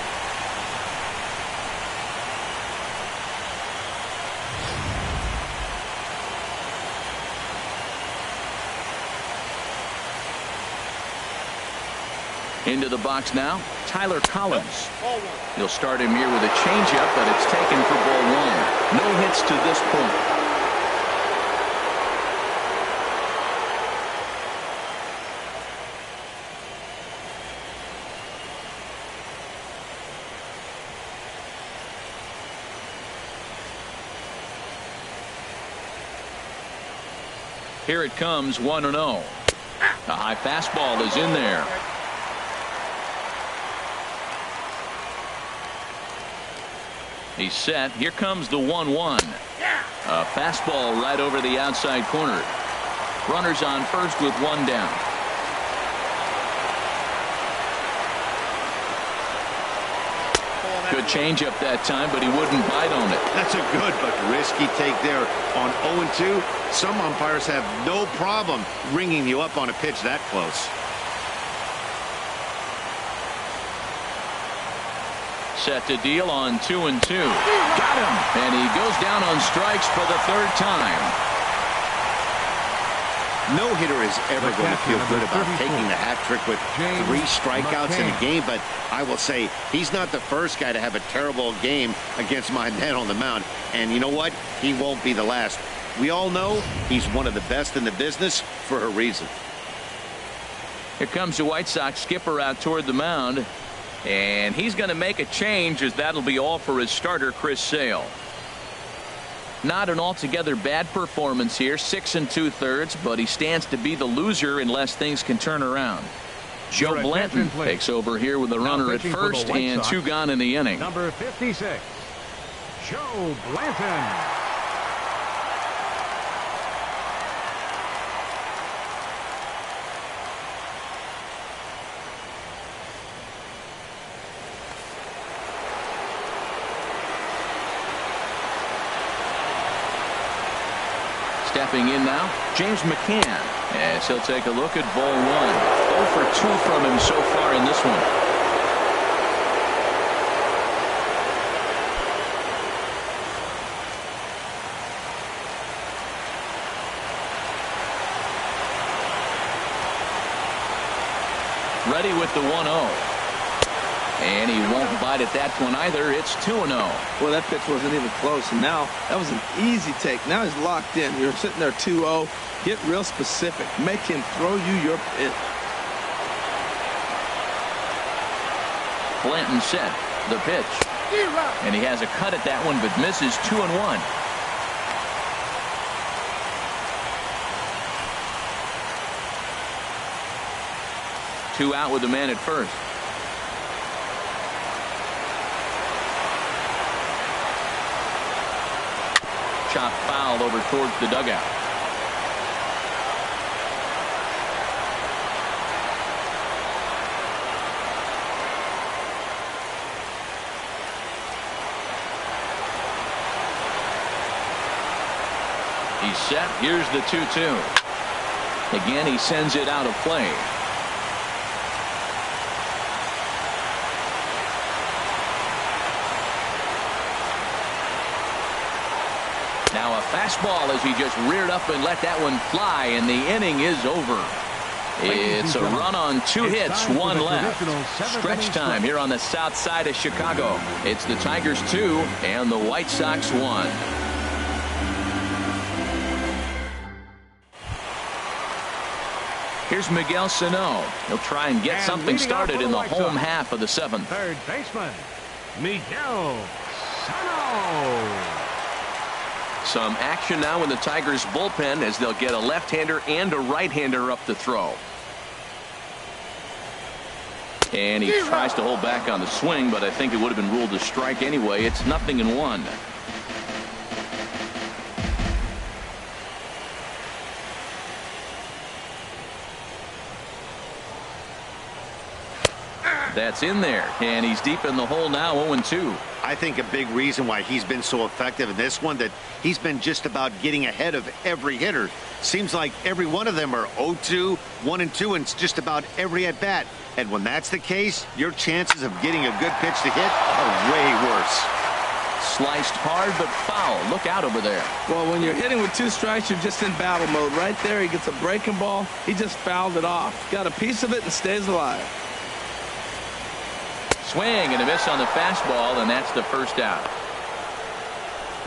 Into the box now, Tyler Collins. He'll start him here with a changeup, but it's taken for ball 1. No hits to this point. Here it comes, 1-0. A high fastball is in there. He's set. Here comes the 1-1. A fastball right over the outside corner. Runners on first with 1 down. Good changeup that time, but he wouldn't bite on it. That's a good but risky take there on 0-2. Some umpires have no problem ringing you up on a pitch that close. Set to deal on 2-2. Got him. And he goes down on strikes for the 3rd time. No hitter is ever going to feel good about taking the hat trick with 3 strikeouts in a game, but I will say he's not the first guy to have a terrible game against my man on the mound. And you know what? He won't be the last. We all know he's one of the best in the business for a reason. Here comes the White Sox skipper out toward the mound. And he's going to make a change, as that'll be all for his starter, Chris Sale. Not an altogether bad performance here, 6 2/3, but he stands to be the loser unless things can turn around. Joe Blanton takes over here with a runner at first and 2 gone in the inning. Number 56, Joe Blanton. Stepping in now, James McCann, as he'll take a look at ball one. 0 for 2 from him so far in this one. Ready with the 1-0. And he won't bite at that one either. It's 2-0. Well, that pitch wasn't even close. And now that was an easy take. Now he's locked in. You're sitting there 2-0. Get real specific. Make him throw you your pitch. Blanton set the pitch. And he has a cut at that one, but misses 2-1. Two out with the man at first. Chop foul over towards the dugout. He's set. Here's the 2-2. Again, he sends it out of play. Now a fastball as he just reared up and let that one fly, and the inning is over. It's a run on 2 hits, 1 left. Stretch time here on the south side of Chicago. It's the Tigers 2 and the White Sox 1. Here's Miguel Sano. He'll try and get something started in the home half of the 7th. Third baseman, Miguel Sano. Some action now in the Tigers bullpen as they'll get a left-hander and a right-hander up to throw. And he tries to hold back on the swing, but I think it would have been ruled a strike anyway. It's 0-1. That's in there, and he's deep in the hole now, 0-2. I think a big reason why he's been so effective in this one, that he's been just about getting ahead of every hitter. Seems like every one of them are 0-2, 1-2, and it's just about every at bat. And when that's the case, your chances of getting a good pitch to hit are way worse. Sliced hard but foul. Look out over there. Well, when you're hitting with 2 strikes, you're just in battle mode. Right there, he gets a breaking ball. He just fouled it off. Got a piece of it and stays alive. Swing and a miss on the fastball, and that's the first out.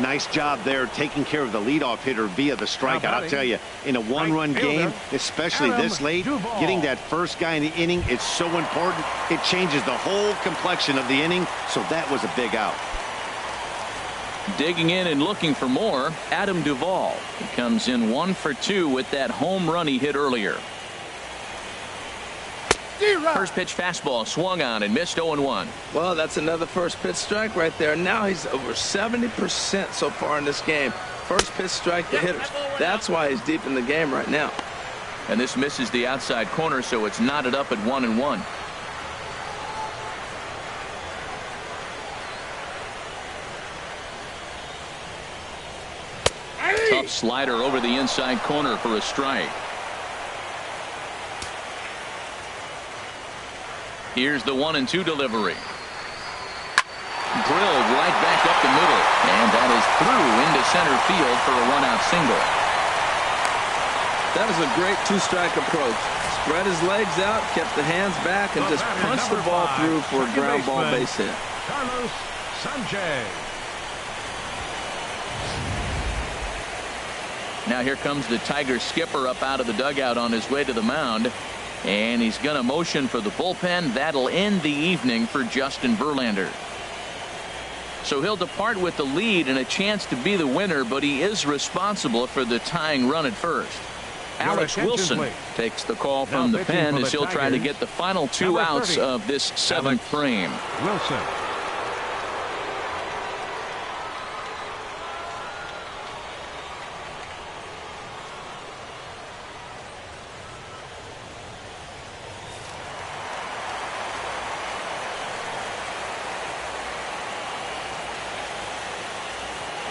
Nice job there taking care of the leadoff hitter via the strikeout. I'll tell you, in a one-run game, especially this late, getting that first guy in the inning is so important. It changes the whole complexion of the inning, so that was a big out. Digging in and looking for more, Adam Duvall. He comes in 1 for 2 with that home run he hit earlier. First pitch fastball swung on and missed 0-1. Well, that's another first pitch strike right there. Now he's over 70% so far in this game. First pitch strike to hitters. That's why he's deep in the game right now. And this misses the outside corner, so it's knotted up at 1-1. Tough slider over the inside corner for a strike. Here's the 1-2 delivery. Drilled right back up the middle, and that is through into center field for a 1-out single. That is a great 2-strike approach. Spread his legs out, kept the hands back, and just punched the ball through for a ground ball base hit. Carlos Sanchez. Now here comes the Tigers skipper up out of the dugout on his way to the mound. And he's going to motion for the bullpen. That'll end the evening for Justin Verlander. So he'll depart with the lead and a chance to be the winner, but he is responsible for the tying run at first. Alex Wilson takes the call from the pen as he'll try to get the final 2 outs of this 7th frame. Wilson.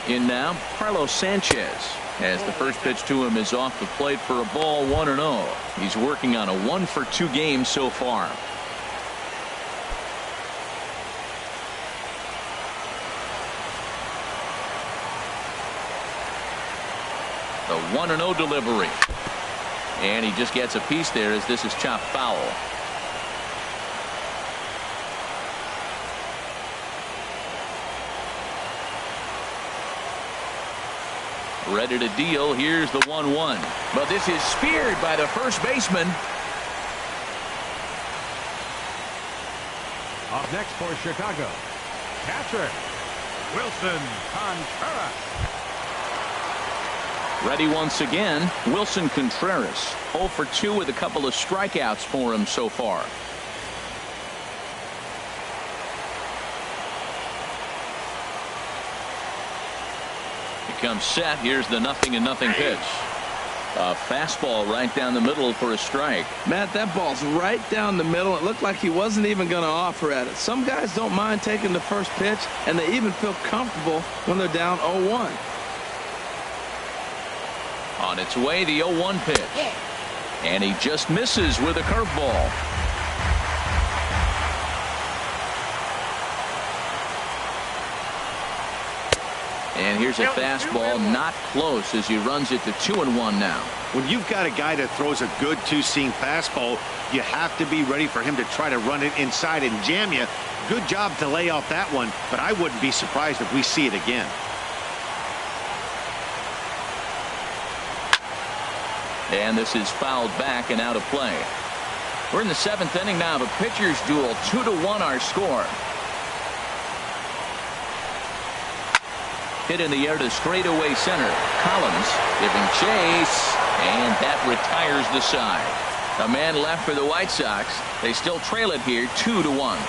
In now, Carlos Sanchez. as the first pitch to him is off the plate for a ball, 1-0. He's working on a 1-for-2 game so far. The 1-0 delivery. And he just gets a piece there as this is chopped foul. Ready to deal. Here's the 1-1. But this is speared by the first baseman. Up next for Chicago, catcher, Wilson Contreras. Ready once again, Wilson Contreras. 0 for 2 with a couple of strikeouts for him so far. He comes set. Here's the 0-0 pitch. A fastball right down the middle for a strike. Matt, that ball's right down the middle. It looked like he wasn't even going to offer at it. Some guys don't mind taking the first pitch, and they even feel comfortable when they're down 0-1. On its way, the 0-1 pitch. And he just misses with a curveball. And here's a fastball, not close, as he runs it to 2-1 now. When you've got a guy that throws a good two-seam fastball, you have to be ready for him to try to run it inside and jam you. Good job to lay off that one, but I wouldn't be surprised if we see it again. And this is fouled back and out of play. We're in the 7th inning now of a pitcher's duel. 2-1 our score. Hit in the air to straightaway center. Collins giving chase, and that retires the side. A man left for the White Sox. They still trail it here 2-1.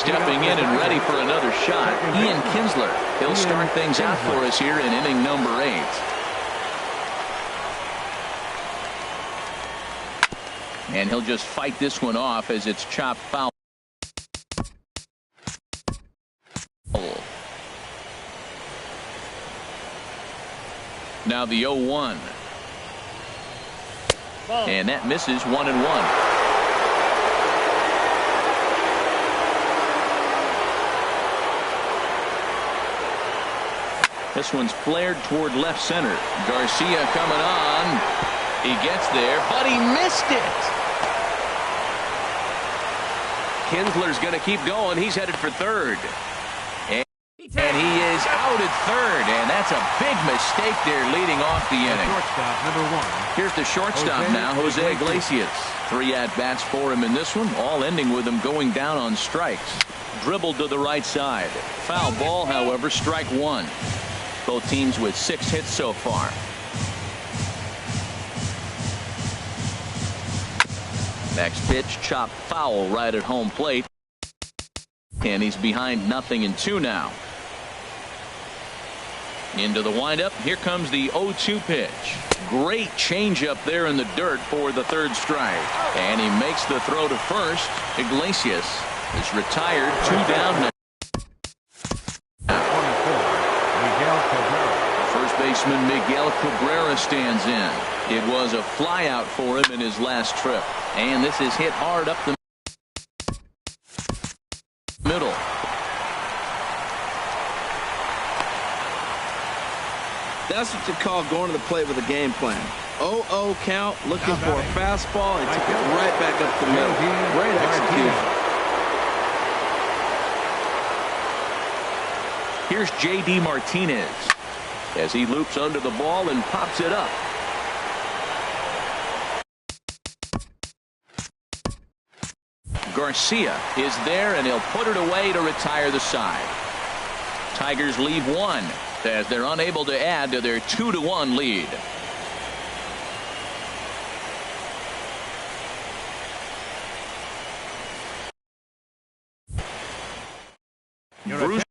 stepping in and ready for another shot. Ian Kinsler. He'll start things out for us here in inning number 8. And he'll just fight this one off as it's chopped foul. Now the 0-1. And that misses 1-1. This one's flared toward left center. Garcia coming on. He gets there, but he missed it. Kinsler's going to keep going. He's headed for third. And he is out at third, and that's a big mistake there leading off the inning. Shortstop, number 1. Here's the shortstop now, Jose Iglesias. 3 at-bats for him in this one, all ending with him going down on strikes. Dribbled to the right side. Foul ball, however, strike 1. Both teams with 6 hits so far. Next pitch, chopped foul right at home plate. And he's behind 0-2 now. Into the windup. Here comes the 0-2 pitch. Great changeup there in the dirt for the third strike. And he makes the throw to first. Iglesias is retired. 2 down now. First baseman Miguel Cabrera stands in. It was a flyout for him in his last trip. And this is hit hard up the middle. That's what you call going to the plate with a game plan. 0-0 count, looking for a fastball, and took it right back up the middle. Great execution. Here's J.D. Martinez as he loops under the ball and pops it up. Garcia is there, and he'll put it away to retire the side. Tigers leave 1 as they're unable to add to their 2-1 lead. Bruce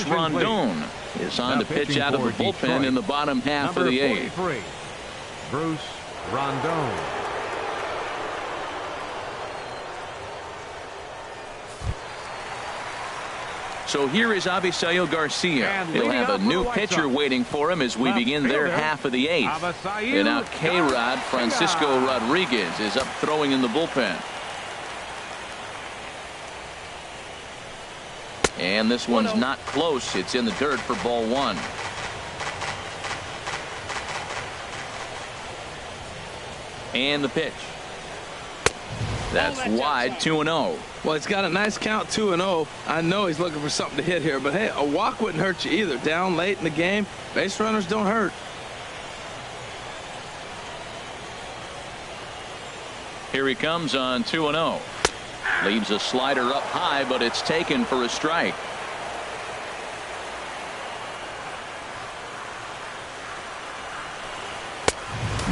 Incomplete. Rondon is on to pitch pitching out of the for bullpen Detroit, in the bottom half number of the eighth. 43, Bruce Rondon. So here is Avisail Garcia. And He'll leading have a off for new the White pitcher Sox, waiting for him as we left begin their fielder, half of the eighth. Avisail And now K-Rod Garcia. Francisco Rodriguez is up throwing in the bullpen. And this one's not close. It's in the dirt for ball one. And the pitch. That's wide, 2-0. Well, he's got a nice count, 2-0. I know he's looking for something to hit here, but hey, a walk wouldn't hurt you either. Down late in the game, base runners don't hurt. Here he comes on 2-0. Leaves a slider up high, but it's taken for a strike.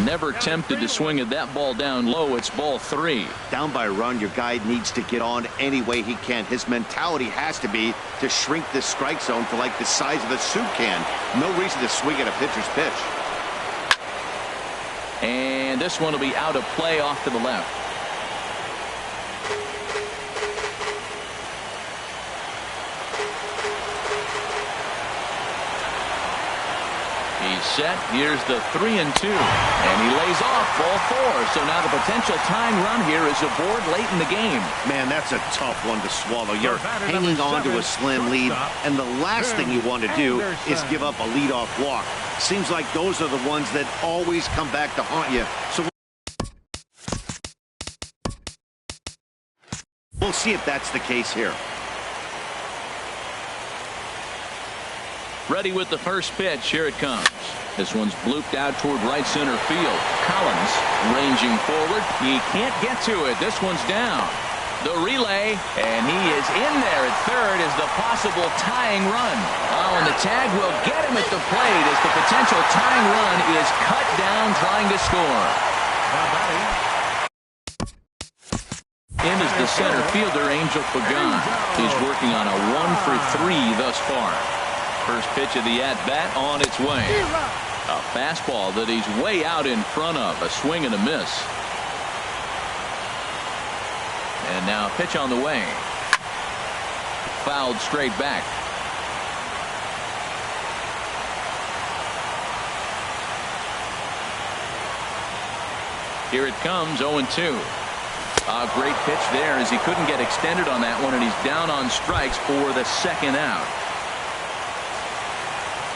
Never tempted to swing at that ball down low. It's ball three. Down by a run, your guy needs to get on any way he can. His mentality has to be to shrink this strike zone to like the size of a soup can. No reason to swing at a pitcher's pitch. And this one will be out of play off to the left. He's set. Here's the 3-2. And he lays off ball four. So now the potential tying run here is aboard late in the game. Man, that's a tough one to swallow. You're hanging on to a slim lead, and the last thing you want to do is give up a leadoff walk. Seems like those are the ones that always come back to haunt you. So we'll see if that's the case here. Ready with the first pitch. Here it comes. This one's blooped out toward right center field. Collins ranging forward. He can't get to it. This one's down. The relay, and he is in there at third as the possible tying run. Oh, and the tag will get him at the plate as the potential tying run is cut down trying to score. In is the center fielder, Angel Pagan. He's working on a 1-for-3 thus far. First pitch of the at-bat on its way. A fastball that he's way out in front of. A swing and a miss. And now a pitch on the way. Fouled straight back. Here it comes, 0-2. A great pitch there as he couldn't get extended on that one, and he's down on strikes for the second out.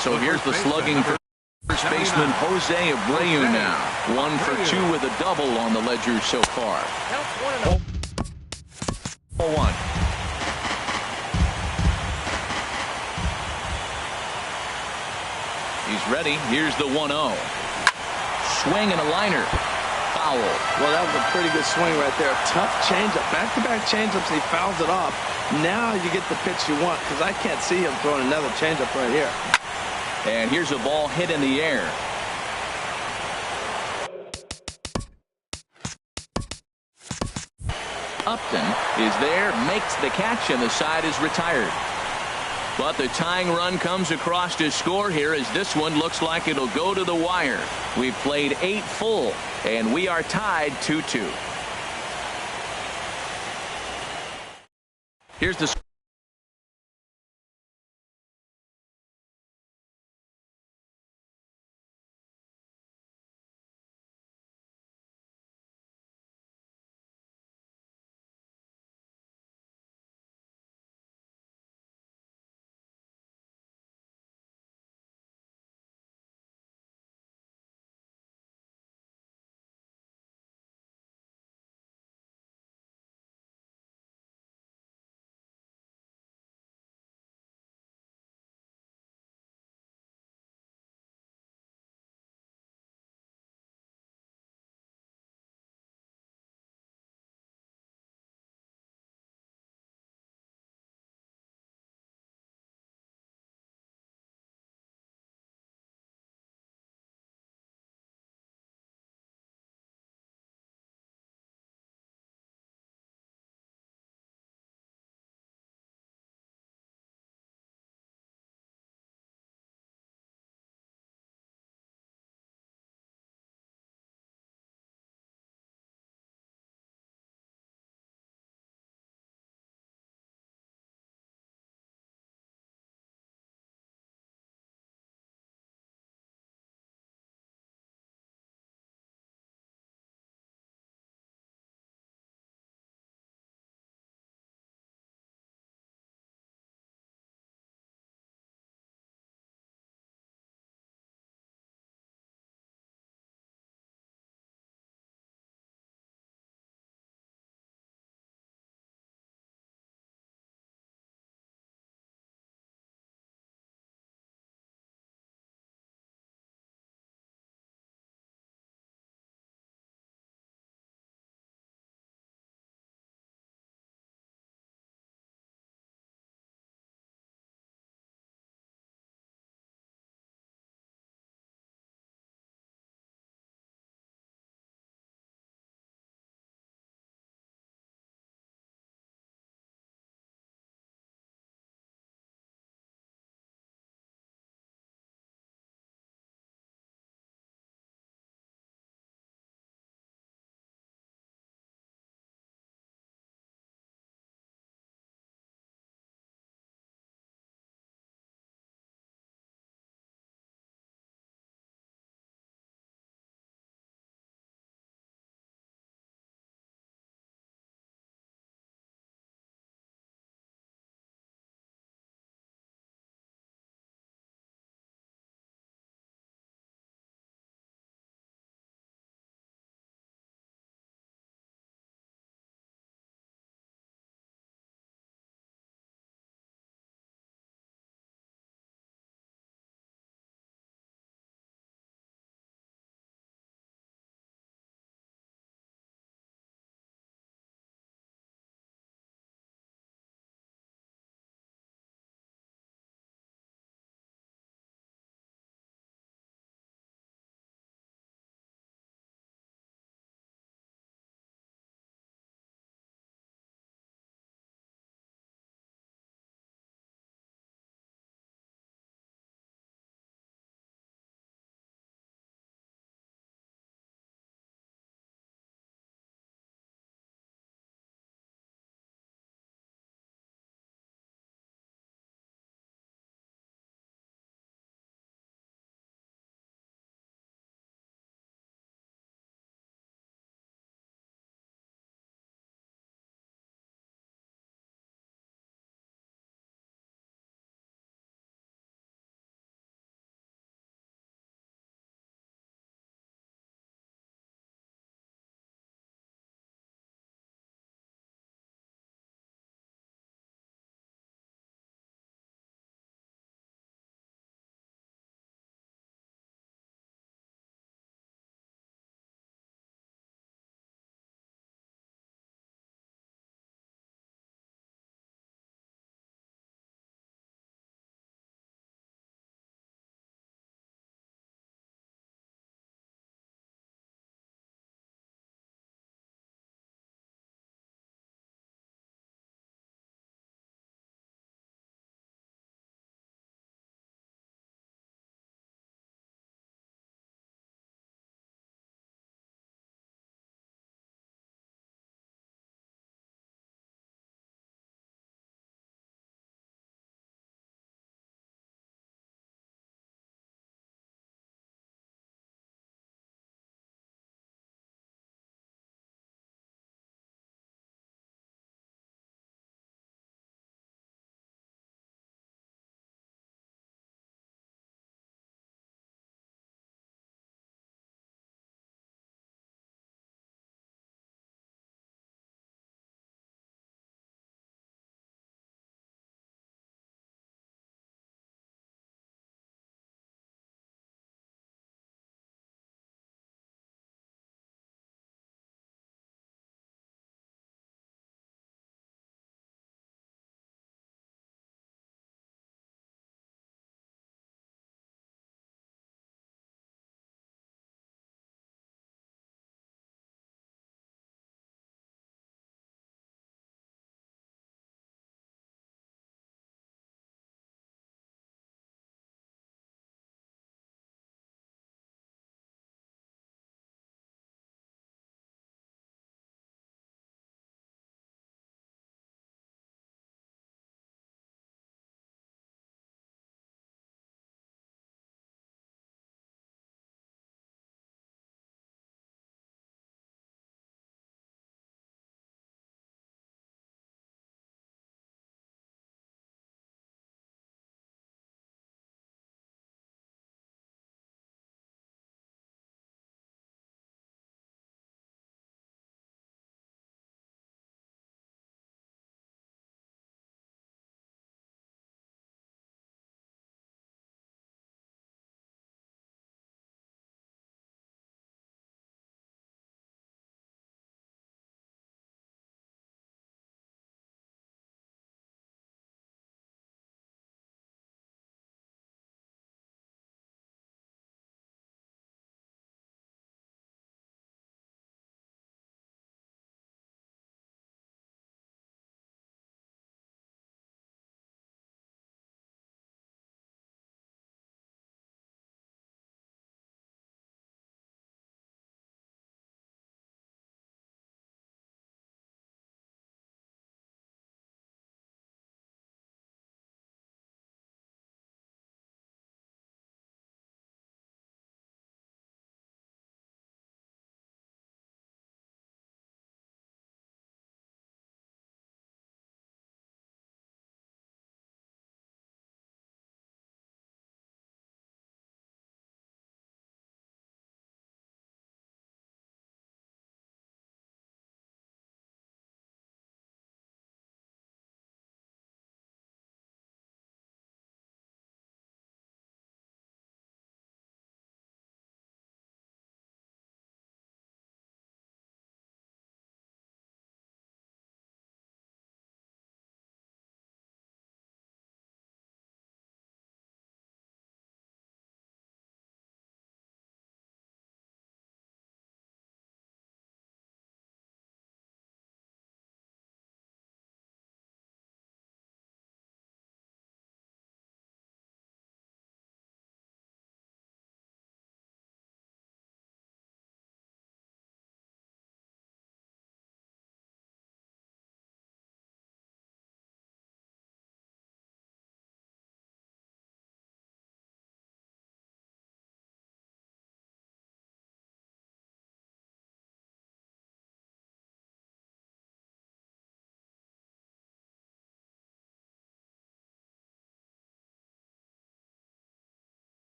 So here's the slugging for first baseman Jose Abreu now. 1 for 2 with a double on the ledger so far. 0-1. He's ready. Here's the 1-0. Swing and a liner. Foul. Well, that was a pretty good swing right there. Tough changeup. Back-to-back changeups, and he fouls it off. Now you get the pitch you want, because I can't see him throwing another changeup right here. And here's a ball hit in the air. Upton is there, makes the catch, and the side is retired. But the tying run comes across to score here as this one looks like it'll go to the wire. We've played 8 full, and we are tied 2-2. Here's the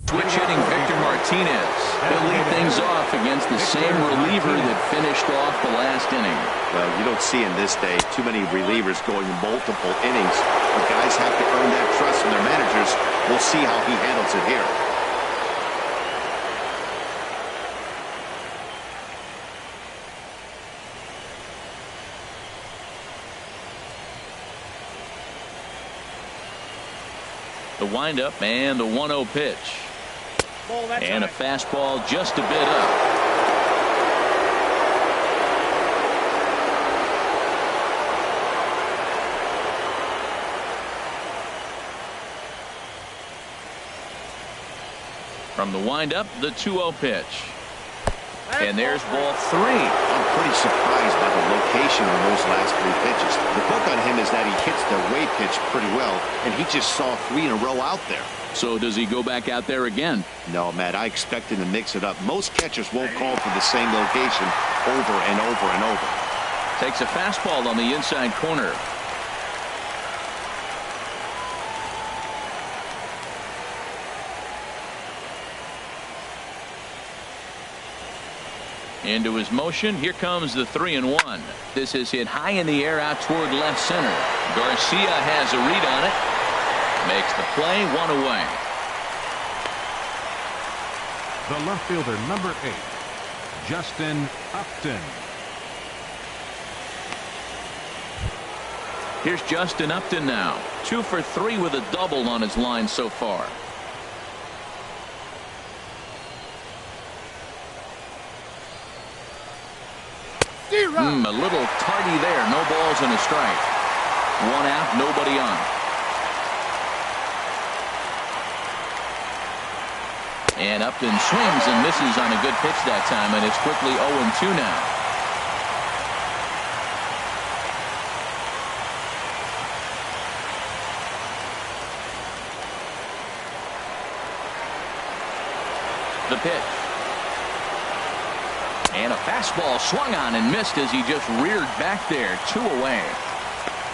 Switch hitting Victor Martinez. He'll lead things off against the same reliever that finished off the last inning. Well, you don't see in this day too many relievers going multiple innings. But guys have to earn that trust from their managers. We'll see how he handles it here. The windup and the 1-0 pitch. Ball that And a time. fastball just a bit up. From the windup, the 2-0 pitch. And there's ball 3. I'm pretty surprised by the location on those last 3 pitches. The book on him is that he hits the away pitch pretty well, and he just saw 3 in a row out there. So does he go back out there again? No, Matt, I expect him to mix it up. Most catchers won't call for the same location over and over and over. Takes a fastball on the inside corner. Into his motion. Here comes the 3-1. This is hit high in the air out toward left center. Garcia has a read on it. Makes the play, 1 away. The left fielder, number 8, Justin Upton. Here's Justin Upton now. 2 for 3 with a double on his line so far. A little tardy there. No balls and a strike. 1 out, nobody on. And Upton swings and misses on a good pitch that time, and it's quickly 0-2 now. The pitch. And a fastball swung on and missed as he just reared back there. 2 away.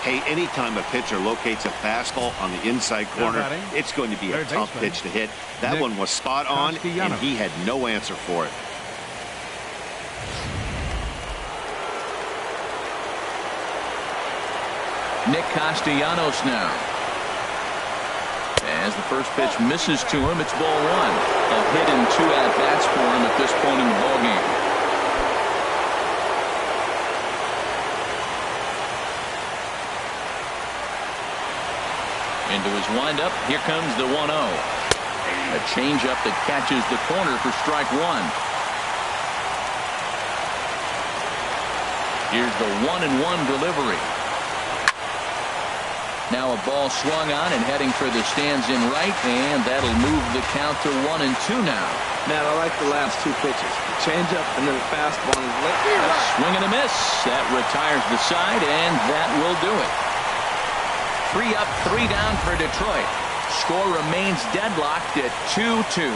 Hey, anytime a pitcher locates a fastball on the inside corner, it's going to be a tough pitch to hit. That one was spot on, and he had no answer for it. Nick Castellanos now. As the first pitch misses to him, it's ball 1. A hit and 2 at-bats for him at this point in the ballgame. Into his windup. Here comes the 1-0. A changeup that catches the corner for strike 1. Here's the 1-1 delivery. Now a ball swung on and heading for the stands in right, and that'll move the count to 1-2 now. Matt, I like the last 2 pitches. The changeup and then the fastball. A swing and a miss. That retires the side, and that will do it. 3 up, 3 down for Detroit. Score remains deadlocked at 2-2.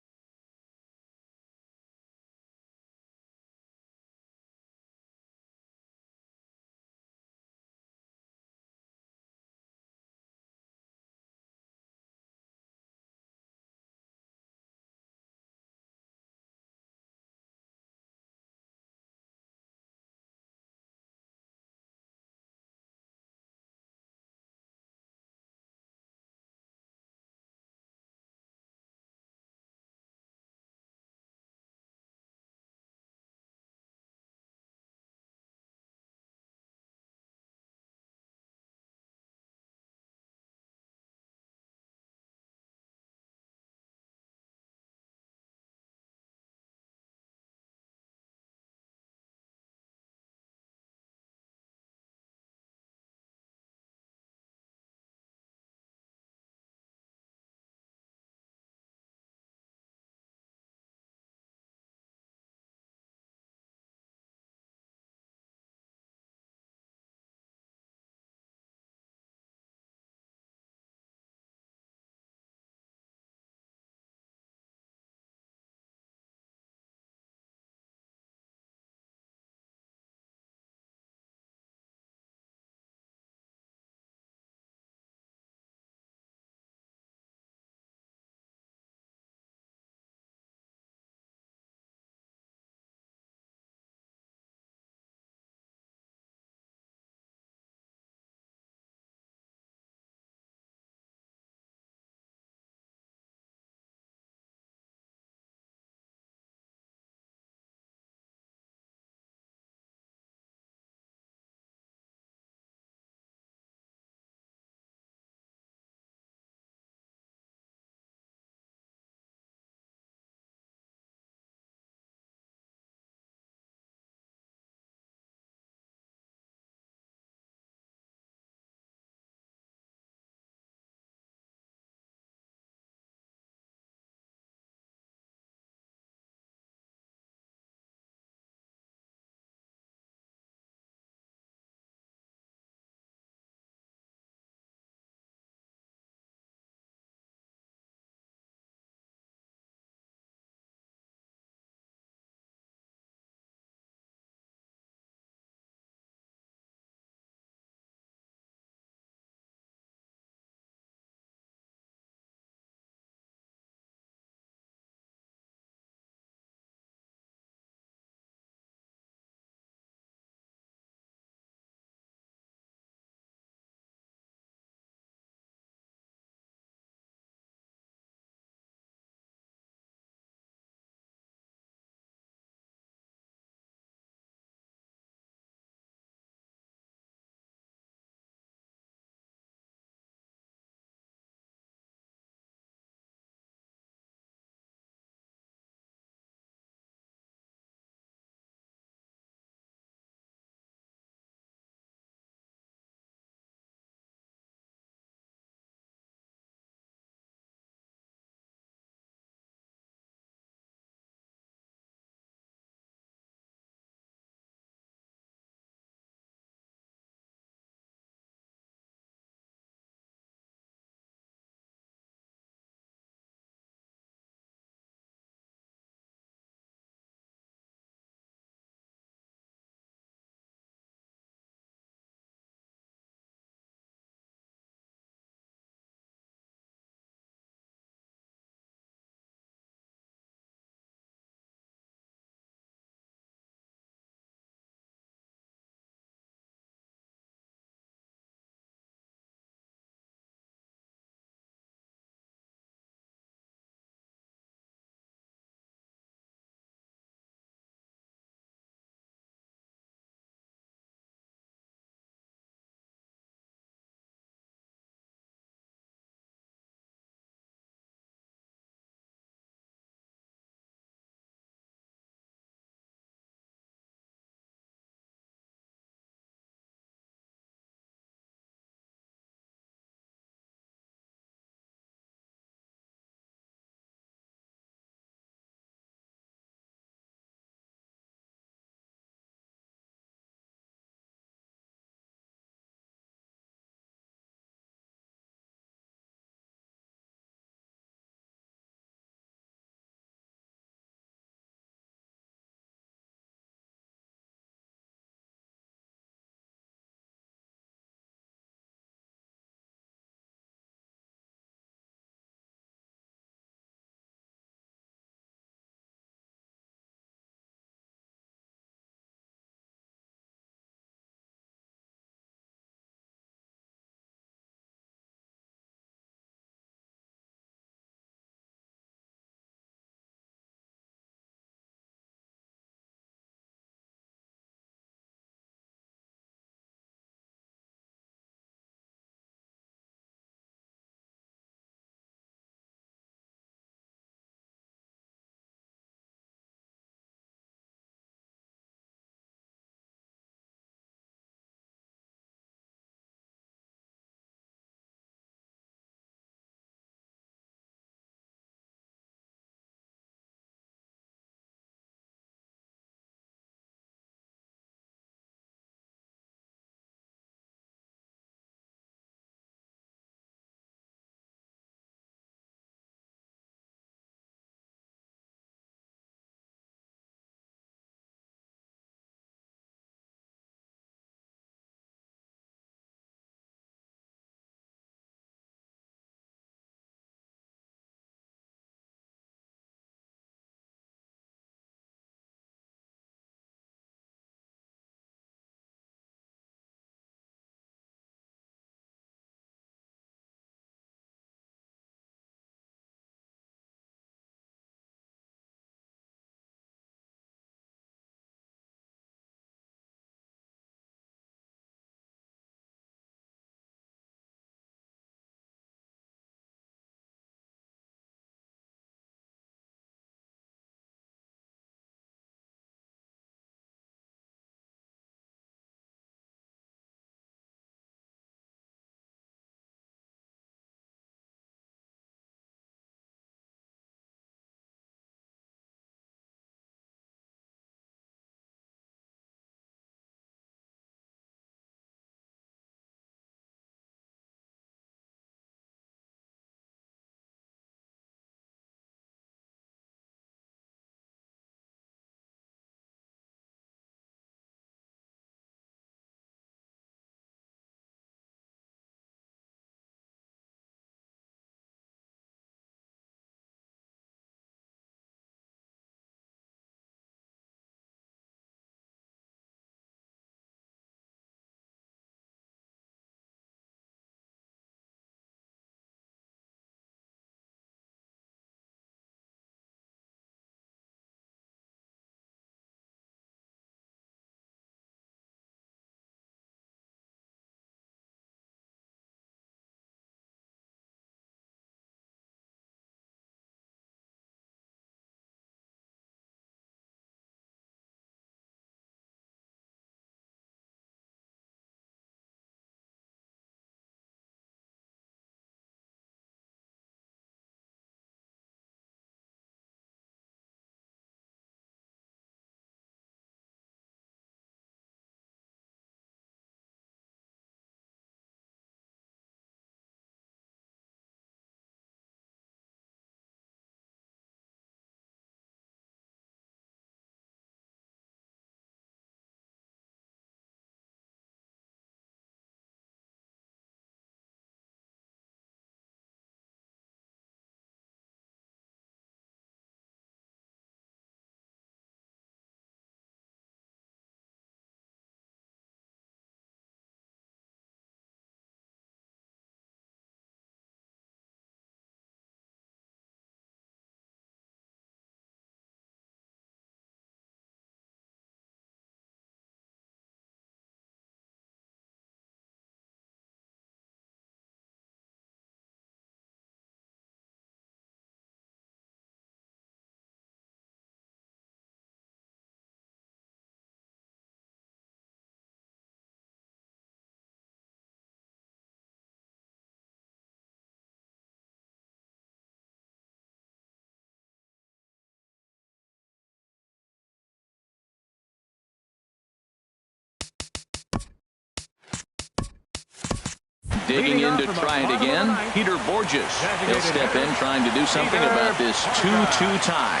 Digging in to try it again, Peter Borges. He'll step in trying to do something about this 2-2 tie.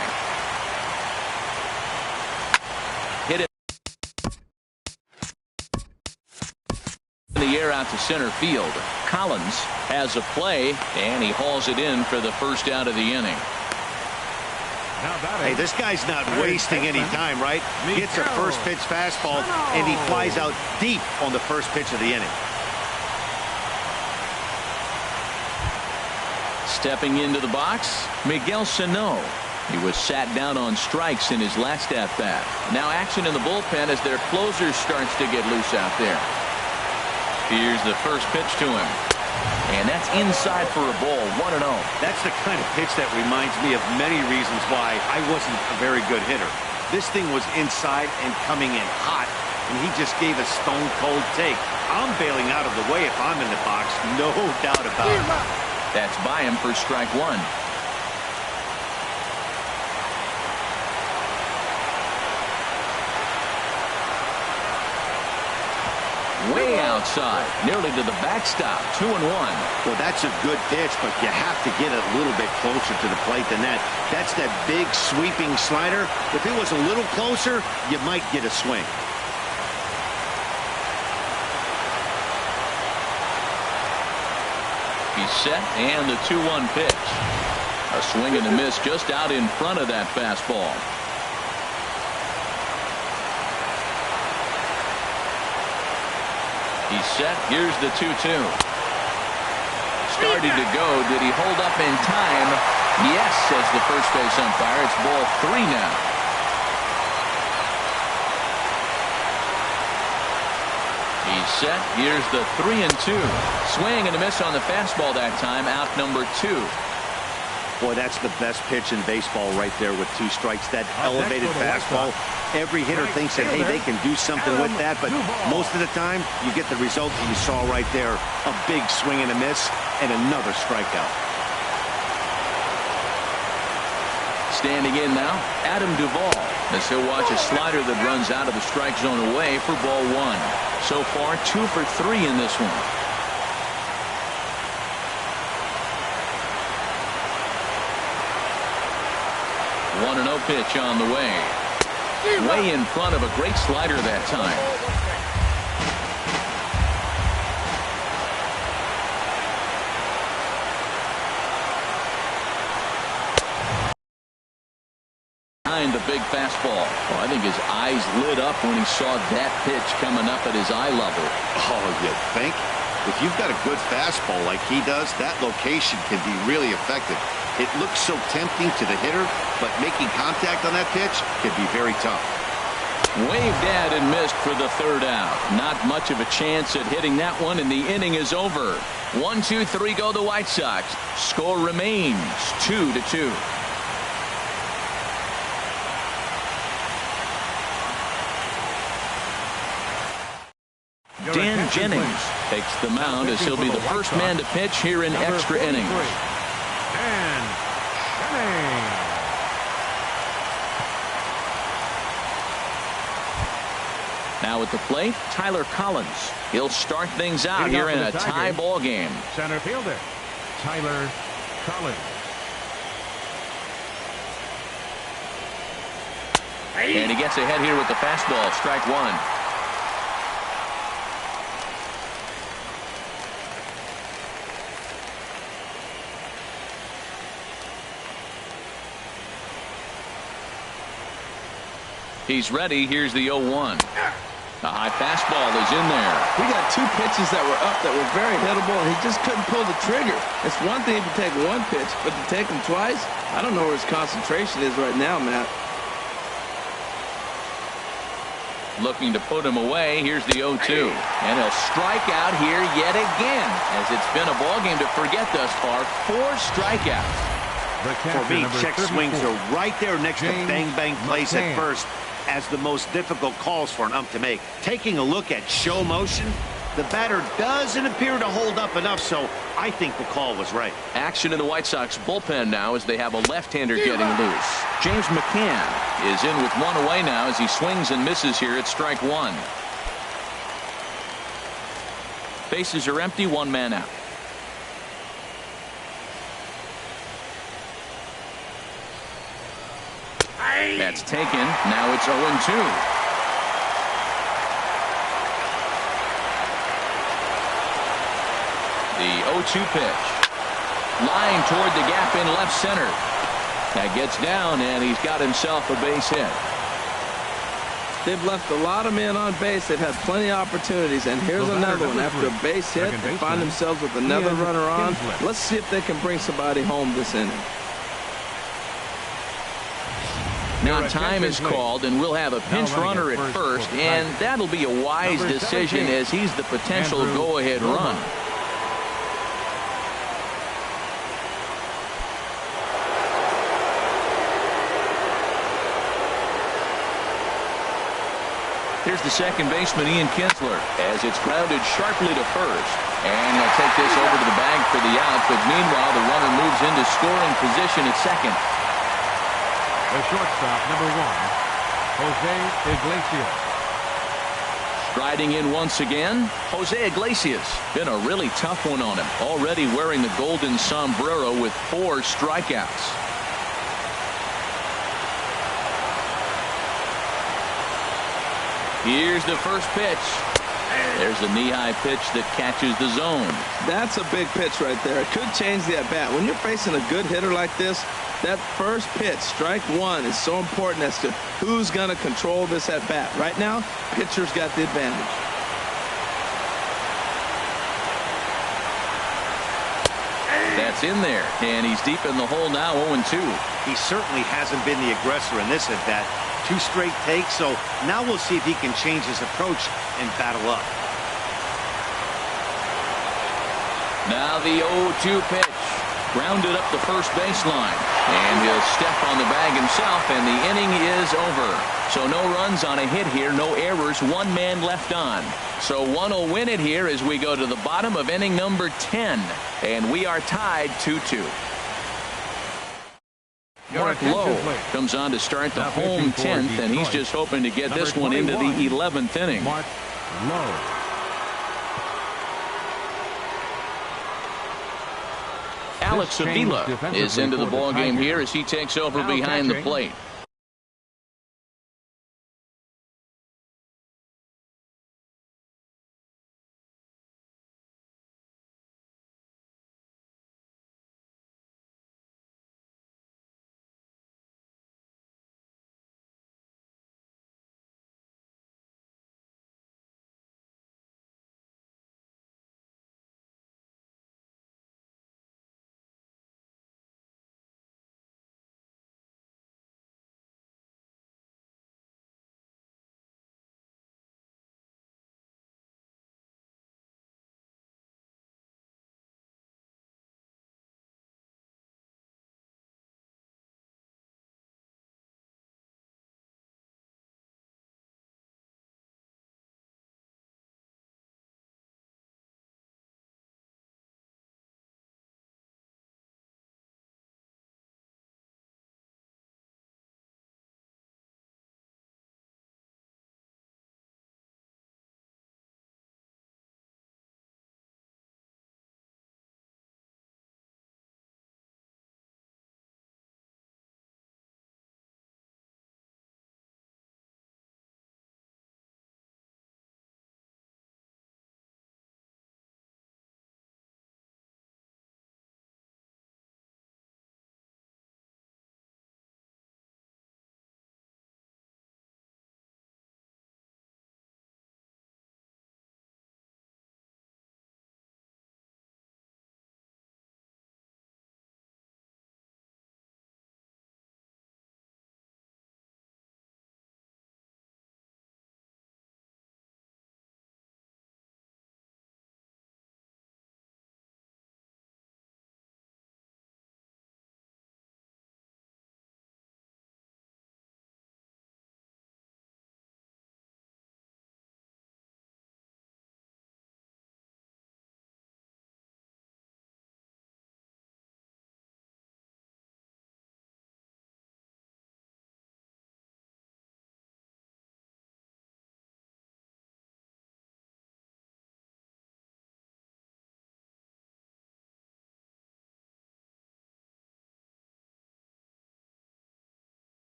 Hit it in the air out to center field. Collins has a play, and he hauls it in for the first out of the inning. Hey, this guy's not wasting any time, right? Gets a first pitch fastball, and he flies out deep on the first pitch of the inning. Stepping into the box, Miguel Sano. He was sat down on strikes in his last at-bat. Now action in the bullpen as their closer starts to get loose out there. Here's the first pitch to him. And that's inside for a ball, 1-0. That's the kind of pitch that reminds me of many reasons why I wasn't a very good hitter. This thing was inside and coming in hot, and he just gave a stone-cold take. I'm bailing out of the way if I'm in the box, no doubt about it. That's by him for strike one. Way outside, nearly to the backstop, 2-1. Well, that's a good pitch, but you have to get a little bit closer to the plate than that. That's that big sweeping slider. If it was a little closer, you might get a swing. He's set, and the 2-1 pitch. A swing and a miss just out in front of that fastball. He's set. Here's the 2-2. Started to go. Did he hold up in time? Yes, says the first base umpire. It's ball 3 now. He's set. Here's the 3-2. Swing and a miss on the fastball that time. Out number 2. Boy, that's the best pitch in baseball right there with 2 strikes. That elevated fastball. Every hitter thinks that, hey, they can do something with that, but most of the time you get the result that you saw right there. A big swing and a miss and another strikeout. Standing in now, Adam Duvall, as he'll watch a slider that runs out of the strike zone away for ball 1. So far 2 for 3 in this one. 1-0 pitch on the way. Way in front of a great slider that time. Behind the big fastball. Oh, I think his eyes lit up when he saw that pitch coming up at his eye level. Oh, you think? If you've got a good fastball like he does, that location can be really effective. It looks so tempting to the hitter, but making contact on that pitch can be very tough. Waved at and missed for the 3rd out. Not much of a chance at hitting that one, and the inning is over. 1-2-3 go the White Sox. Score remains 2-2. Dan Jennings takes the mound as he'll be the first man to pitch here in extra innings. Dan Jennings. Now at the plate, Tyler Collins. He'll start things out here in a tie ball game. Center fielder, Tyler Collins. And he gets ahead here with the fastball, strike 1. He's ready. Here's the 0-1. A high fastball is in there. We got 2 pitches that were up that were very hittable, and he just couldn't pull the trigger. It's one thing if you take 1 pitch, but to take him twice, I don't know where his concentration is right now, Matt. Looking to put him away. Here's the 0-2. And he'll strike out here yet again, as it's been a ball game to forget thus far. 4 strikeouts. For me, check swings are right there next to bang-bang plays at first as the most difficult calls for an ump to make. Taking a look at show motion, the batter doesn't appear to hold up enough, so I think the call was right. Action in the White Sox bullpen now as they have a left-hander getting loose. James McCann is in with 1 away now as he swings and misses here at strike 1. Bases are empty, one man out. That's taken. Now it's 0-2. The 0-2 pitch. Line toward the gap in left center. That gets down, and he's got himself a base hit. They've left a lot of men on base. They've had plenty of opportunities, and here's another one. After a base hit, they find themselves with another runner on. Let's see if they can bring somebody home this inning. Now time is called, and we'll have a pinch runner at first, and that'll be a wise decision as he's the potential go-ahead run. Here's the second baseman, Ian Kinsler, as it's grounded sharply to first. And he'll take this over to the bag for the out, but meanwhile the runner moves into scoring position at second. The shortstop, number 1, Jose Iglesias. Striding in once again, Jose Iglesias. Been a really tough one on him. Already wearing the golden sombrero with 4 strikeouts. Here's the first pitch. There's a knee-high pitch that catches the zone. That's a big pitch right there. It could change the at-bat. When you're facing a good hitter like this, that first pitch, strike 1, is so important as to who's going to control this at-bat. Right now, pitcher's got the advantage. That's in there, and he's deep in the hole now, 0-2. He certainly hasn't been the aggressor in this at-bat. 2 straight takes, so now we'll see if he can change his approach and battle up. Now the 0-2 pitch. Grounded up the first baseline. And he'll step on the bag himself, and the inning is over. So no runs on a hit here, no errors, 1 man left on. So one will win it here as we go to the bottom of inning number 10. And we are tied 2-2. Mark Lowe comes on to start the home 10th, and he's just hoping to get this one into the 11th inning. Mark Lowe. Alex Avila is into the ball game here as he takes over behind the plate.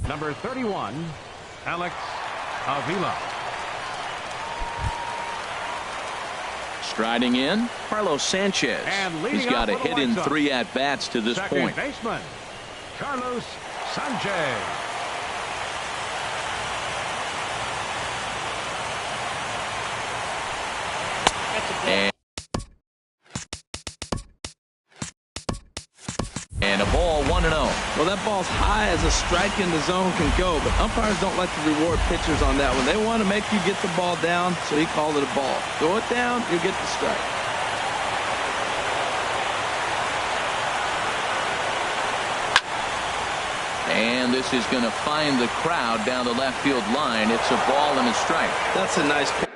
Number 31, Alex Avila. Striding in, Carlos Sanchez. And leading He's got a off for the hit in White Sox, 3 at-bats to this second point. baseman, Carlos Sanchez. And a ball 1-0. Well, that ball's high as a strike in the zone can go, but umpires don't like to reward pitchers on that one. They want to make you get the ball down, so he called it a ball. Throw it down, you get the strike. And this is going to find the crowd down the left field line. It's a ball and a strike. That's a nice pitch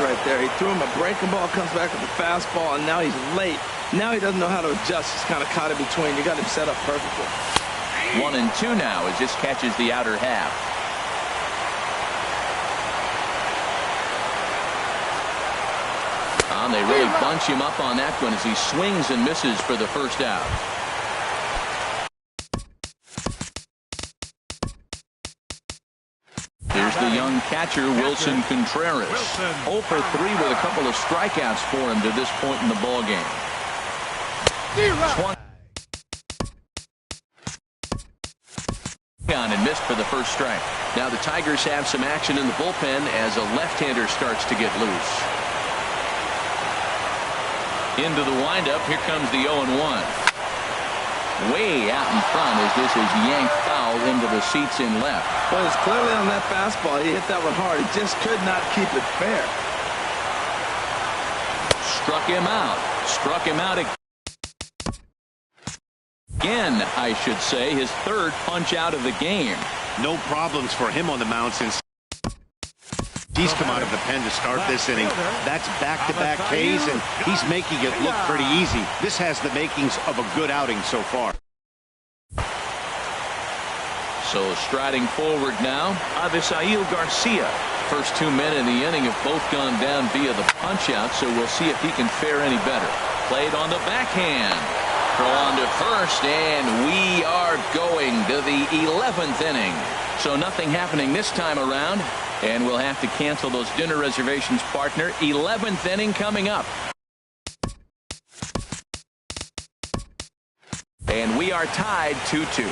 right there. He threw him a breaking ball, comes back with a fastball, and now he's late. Now he doesn't know how to adjust. He's kind of caught in between. You got him set up perfectly. 1-2 now as this catches the outer half. They really bunch him up on that one as he swings and misses for the first out. Here's the young catcher, Wilson Contreras. 0 for 3 with a couple of strikeouts for him to this point in the ballgame. And missed for the first strike. Now the Tigers have some action in the bullpen as a left-hander starts to get loose. Into the windup, here comes the 0-1. Way out in front as this is yanked foul into the seats in left. Well, it's clearly on that fastball. He hit that one hard. He just could not keep it fair. Struck him out. Struck him out again, I should say. His third punch out of the game. No problems for him on the mound since he's come out of the pen to start this inning. That's back-to-back Ks, and he's making it look pretty easy. This has the makings of a good outing so far. So striding forward now, Avisail Garcia. First 2 men in the inning have both gone down via the punch-out, so we'll see if he can fare any better. Played on the backhand. Throw on to first, and we are going to the 11th inning. So nothing happening this time around. And we'll have to cancel those dinner reservations, partner. 11th inning coming up. And we are tied 2-2.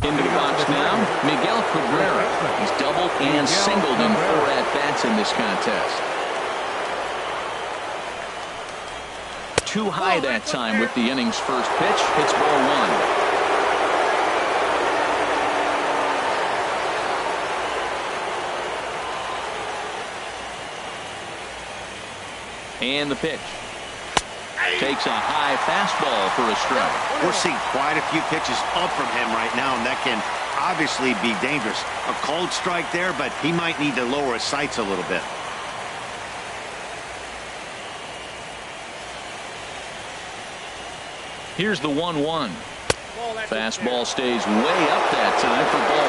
Into the box now, Miguel Cabrera. He's doubled and singled in 4 at-bats in this contest. Too high that time with the inning's first pitch. Hits ball 1. And the pitch. Takes a high fastball for a strike. We're seeing quite a few pitches up from him right now, and that can obviously be dangerous. A cold strike there, but he might need to lower his sights a little bit. Here's the 1-1. Fastball stays way up that time for ball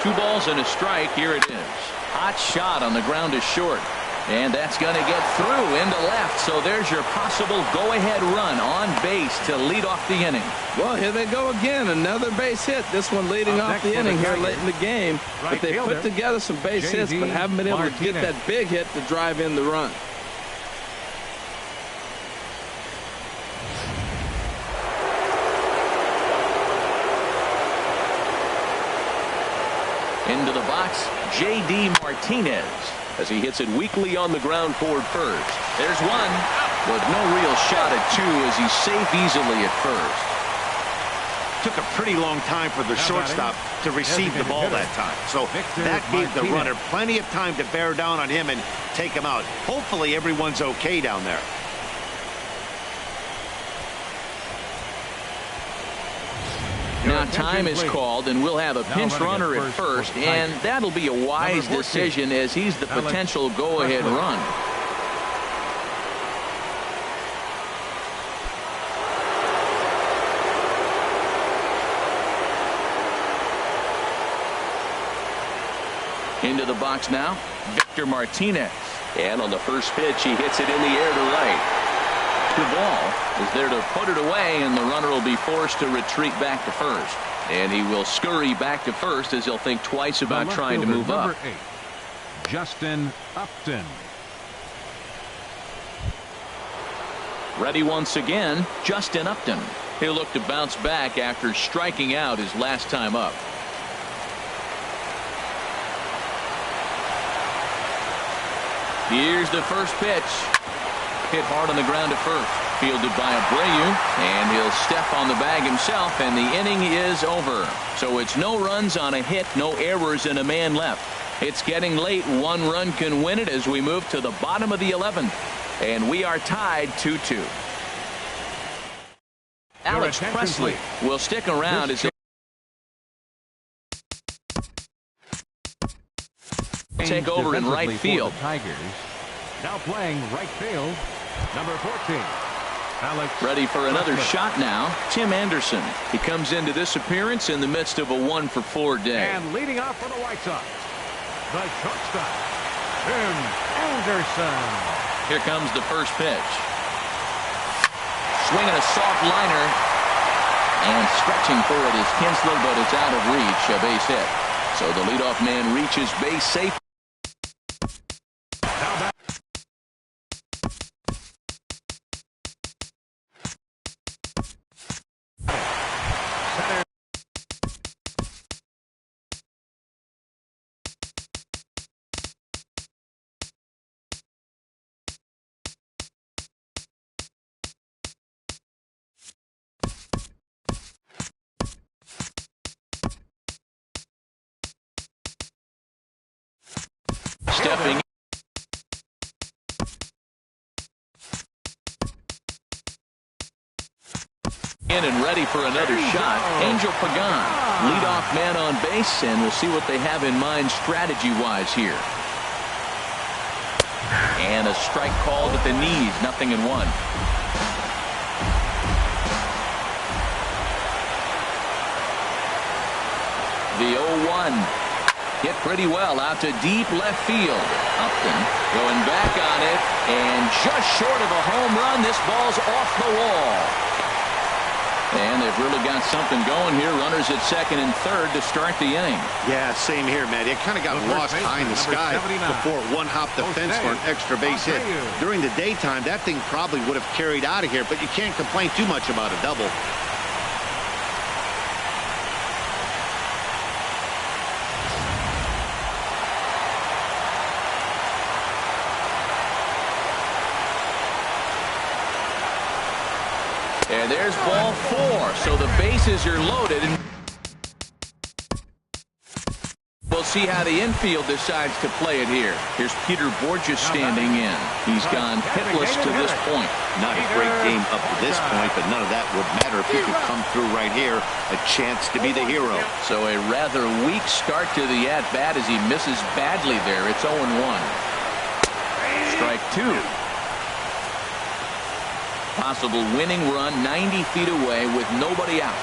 2. 2 balls and a strike. Here it is. Hot shot on the ground is short. And that's going to get through into left. So there's your possible go-ahead run on base to lead off the inning. Well, here they go again. Another base hit. This one leading off the inning here late in the game. But they put together some base hits, but haven't been able to get that big hit to drive in the run. Into the box, J.D. Martinez, as he hits it weakly on the ground toward first. There's one, but no real shot at 2 as he's safe easily at first. Took a pretty long time for the shortstop to receive the ball that time. So that gave the runner plenty of time to bear down on him and take him out. Hopefully everyone's okay down there. Now time is called, and we'll have a pinch runner at first, and that'll be a wise decision as he's the potential go-ahead run. Into the box now, Victor Martinez. And on the first pitch, he hits it in the air to right. The ball is there to put it away, and the runner will be forced to retreat back to first. And he will scurry back to first as he'll think twice about trying to move up. 8, Justin Upton. Ready once again, Justin Upton. He'll look to bounce back after striking out his last time up. Here's the first pitch. Hit hard on the ground at first. Fielded by Abreu, and he'll step on the bag himself, and the inning is over. So it's no runs on a hit, no errors, and a man left. It's getting late. 1 run can win it as we move to the bottom of the 11th. And we are tied 2-2. Alex Presley will stick around as take over in right field. Tigers. Now playing right field, number 14. Alex ready for another shot now, Tim Anderson. He comes into this appearance in the midst of a 1-for-4 day. And leading off for the White Sox, the shortstop, Tim Anderson. Here comes the first pitch. Swinging a soft liner, and stretching for it is Kinsler, but it's out of reach, a base hit. So the leadoff man reaches base safe. Stepping in and ready for another shot, Angel Pagan, leadoff man on base, and we'll see what they have in mind strategy-wise here. And a strike called at the knees, 0-1. The 0-1. Hit pretty well out to deep left field. Upton going back on it, and just short of a home run. This ball's off the wall. And they've really got something going here. Runners at second and third to start the inning. Yeah, same here, Matt. It kind of got lost high in the sky before it one-hopped the fence for an extra base hit. During the daytime, that thing probably would have carried out of here, but you can't complain too much about a double. And there's ball 4. So the bases are loaded. We'll see how the infield decides to play it here. Here's Peter Borges standing in. He's gone hitless to this point. Not a great game up to this point, but none of that would matter if he could come through right here. A chance to be the hero. So a rather weak start to the at-bat as he misses badly there. It's 0-1. Strike 2. Possible winning run 90 feet away with nobody out.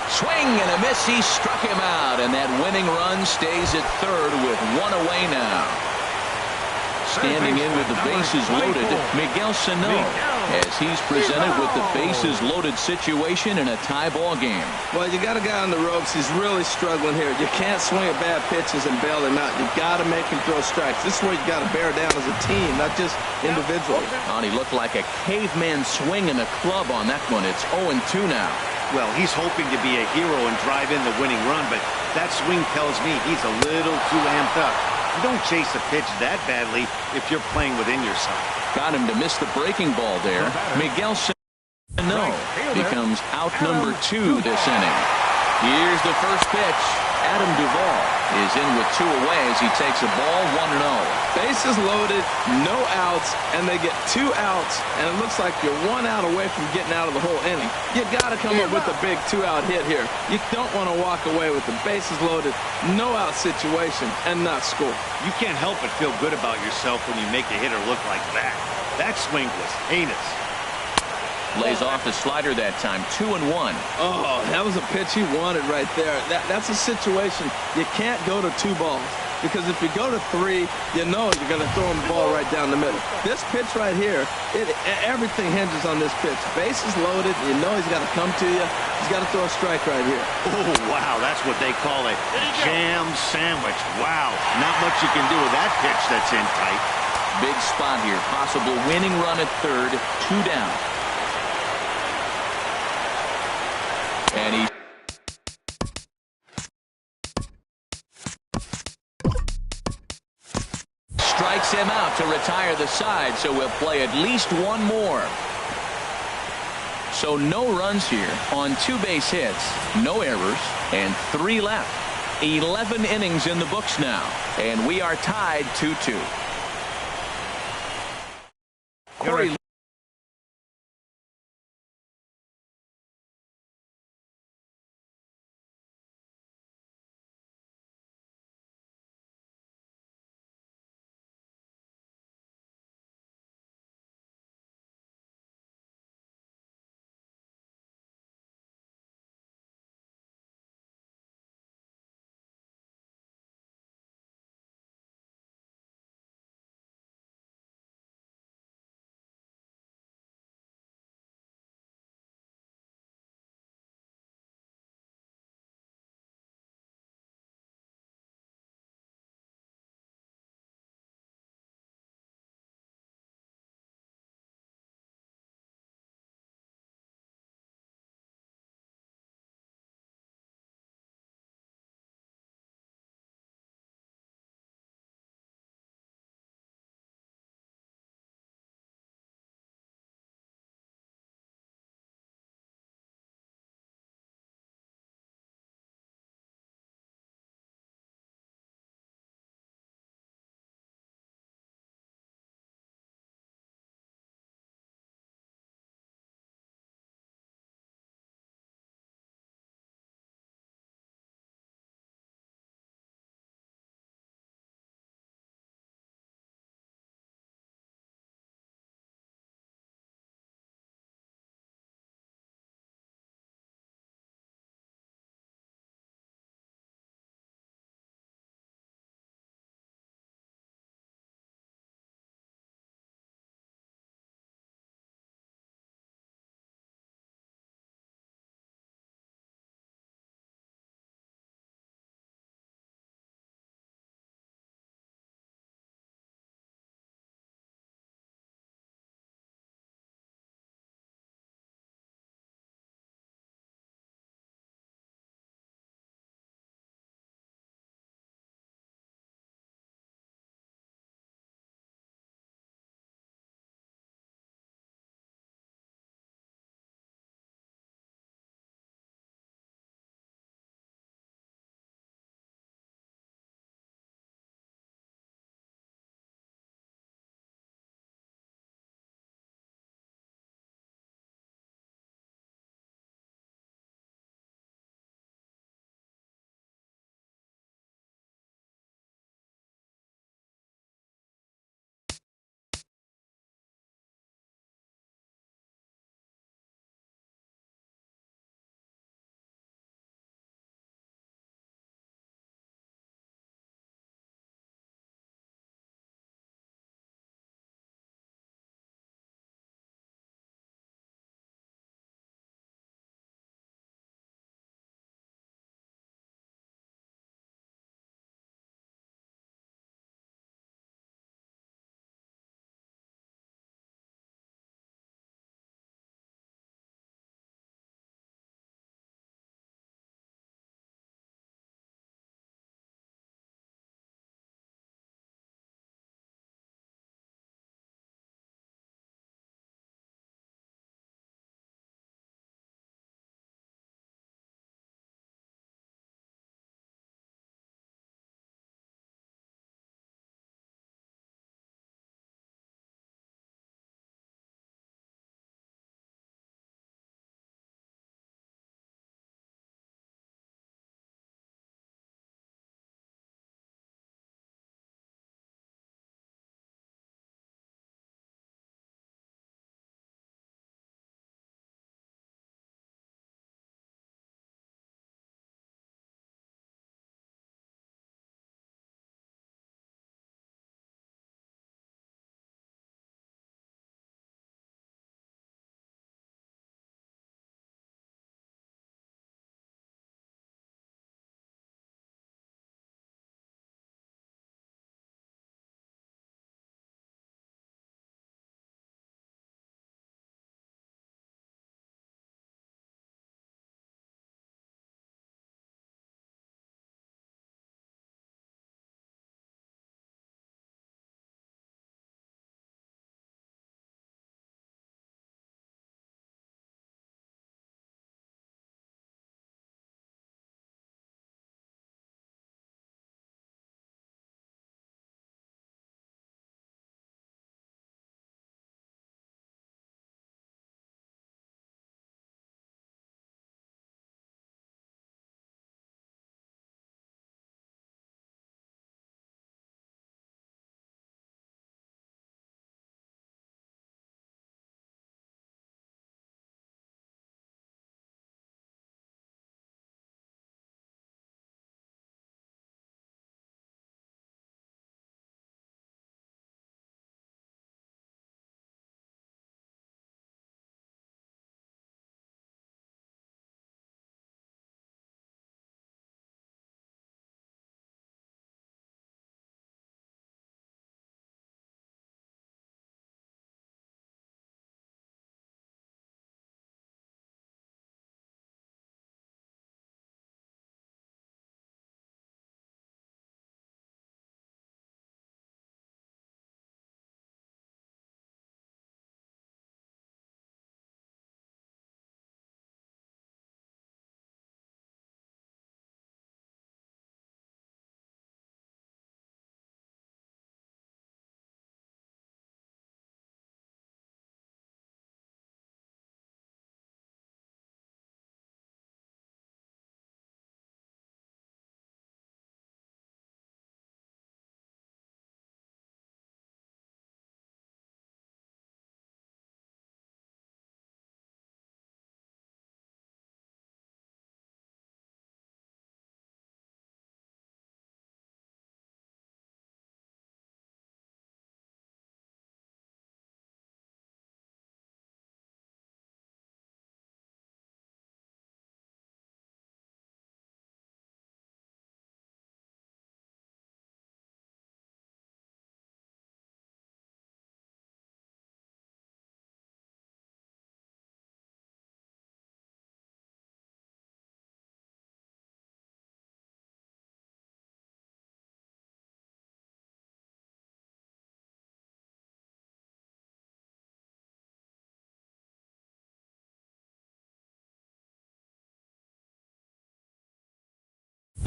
Swing and a miss. He struck him out, and that winning run stays at third with one away now. Standing in with the bases loaded, Miguel Sano, as he's presented with the bases loaded situation in a tie ball game. Well, you got a guy on the ropes. He's really struggling here. You can't swing at bad pitches and bail him out. You got to make him throw strikes. This is where you got to bear down as a team, not just individually. Oh, he looked like a caveman swinging a club on that one. It's 0-2 now. Well, he's hoping to be a hero and drive in the winning run, but that swing tells me he's a little too amped up. You don't chase a pitch that badly if you're playing within yourself. Got him to miss the breaking ball there. Miguel Sano becomes out number 2 this inning. Here's the first pitch. Adam Duvall is in with 2 away as he takes a ball 1-0. Bases loaded, no outs, and they get 2 outs, and it looks like you're 1 out away from getting out of the whole inning. You got to come up with a big 2-out hit here. You don't want to walk away with the bases loaded, no out situation, and not score. You can't help but feel good about yourself when you make a hitter look like that. That swing was heinous. Lays off the slider that time. 2-1. Oh, that was a pitch he wanted right there. That's a situation you can't go to 2 balls, because if you go to 3, you know you're going to throw him the ball right down the middle. This pitch right here, everything hinges on this pitch. Bases loaded. You know he's got to come to you. He's got to throw a strike right here. Oh, wow. That's what they call a jam sandwich. Wow. Not much you can do with that pitch that's in tight. Big spot here. Possible winning run at third. 2 down. And he strikes him out to retire the side, so we'll play at least 1 more. So no runs here on 2 base hits, no errors, and 3 left. 11 innings in the books now, and we are tied 2-2. Corey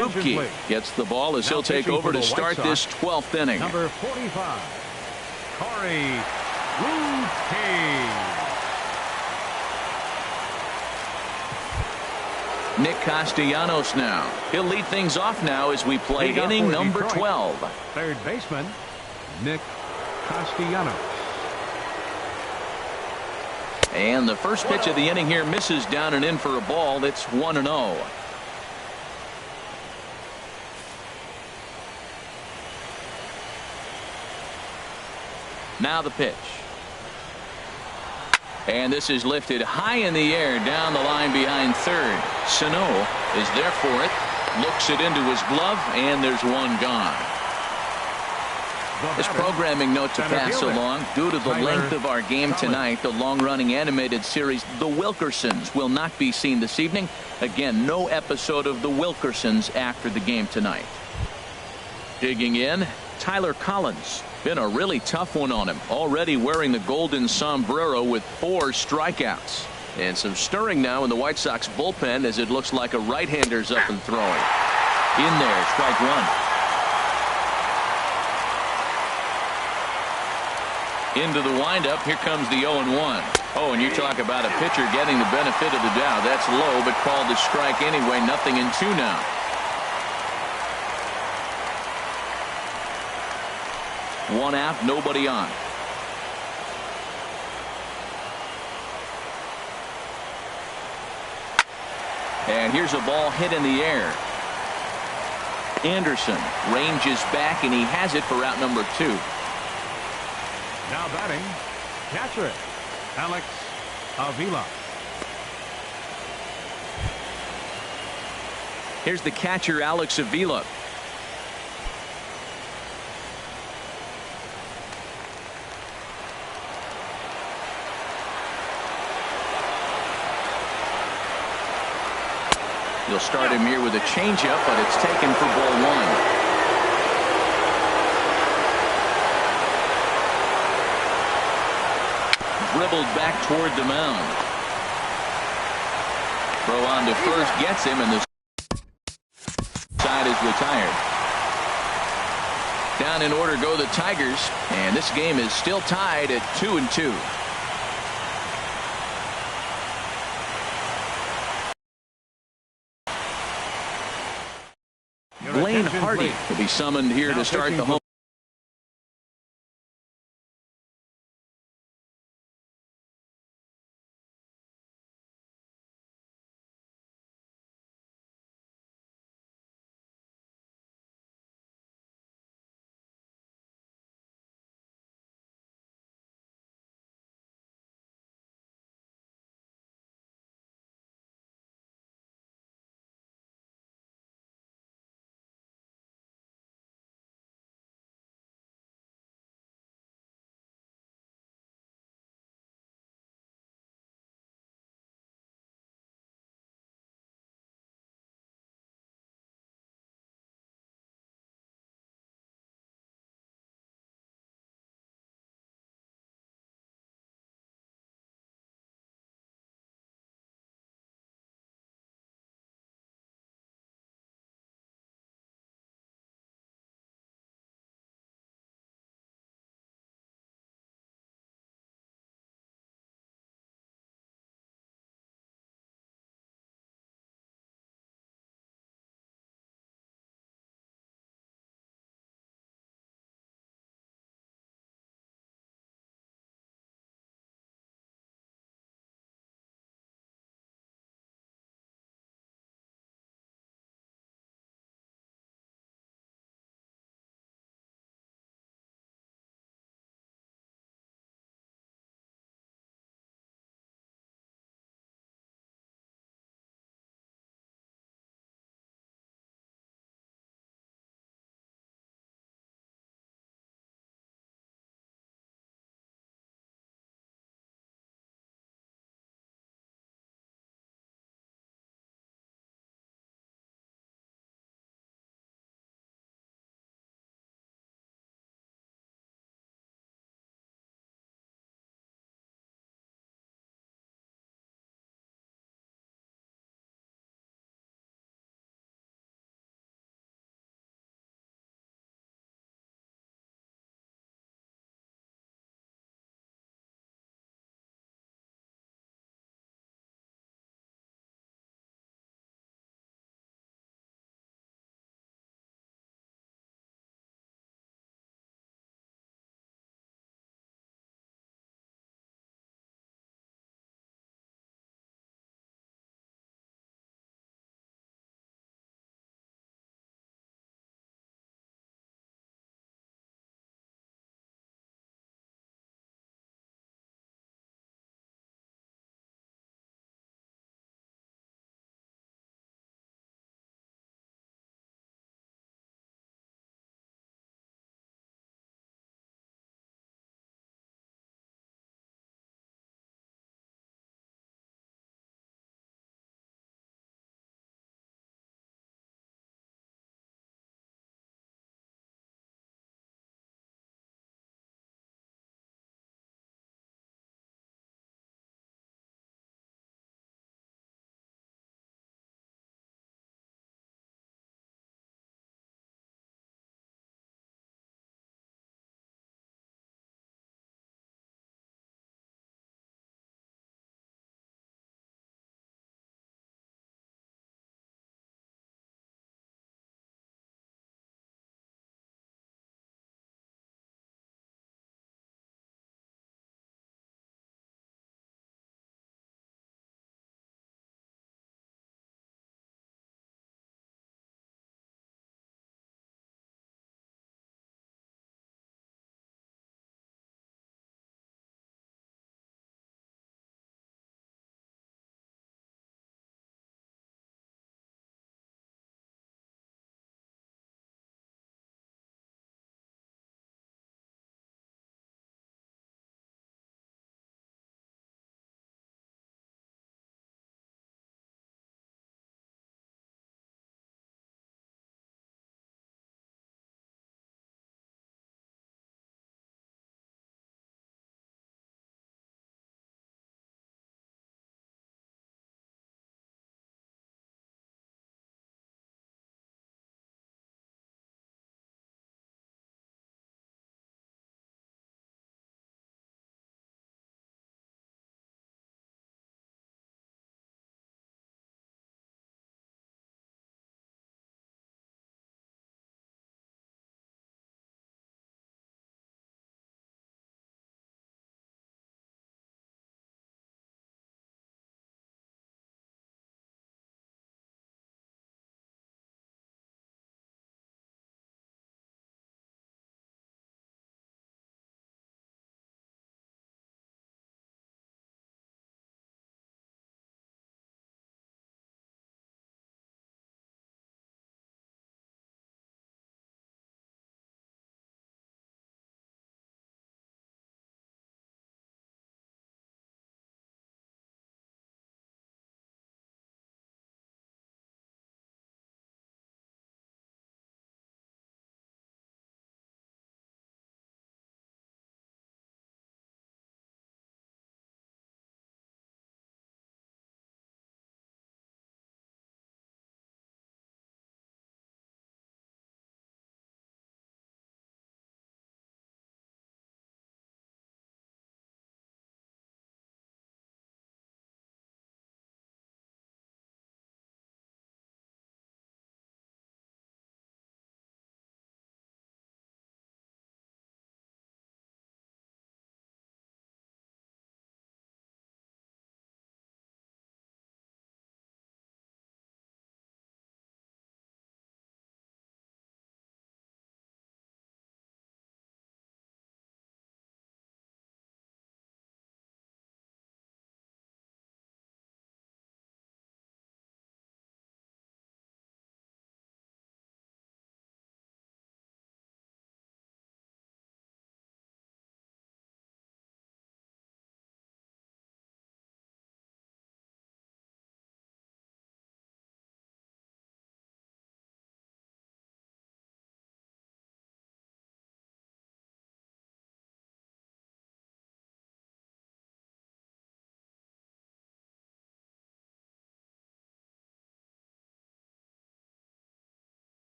Attention, Boopke please. gets the ball as Now he'll take pitching over for to the White start Sox, this 12th inning. Number 45, Corey Boopke. Nick Castellanos now. He'll lead things off now as we play Lead off inning for number Detroit. 12. Third baseman, Nick Castellanos. And the first pitch of the inning here misses down and in for a ball. It's 1-0. Now the pitch. And this is lifted high in the air down the line behind third. Sano is there for it. Looks it into his glove, and there's one gone. This programming note to pass along. Due to the length of our game tonight, the long-running animated series The Wilkersons will not be seen this evening. Again, no episode of The Wilkersons after the game tonight. Digging in, Tyler Collins. Been a really tough one on him. Already wearing the golden sombrero with 4 strikeouts. And some stirring now in the White Sox bullpen as it looks like a right-hander's up and throwing. In there, strike one. Into the windup. Here comes the 0-1. Oh, and you talk about a pitcher getting the benefit of the doubt. That's low, but called to strike anyway. Nothing in 2 now. One out, nobody on. And here's a ball hit in the air. Anderson ranges back, and he has it for out number 2. Now batting, catcher, Alex Avila. Here's the catcher, Alex Avila. You'll start him here with a changeup, but it's taken for ball 1. Dribbled back toward the mound. Throw on to first gets him, and the side is retired. Down in order go the Tigers, and this game is still tied at 2-2. Blaine Hardy will be summoned here to start the home.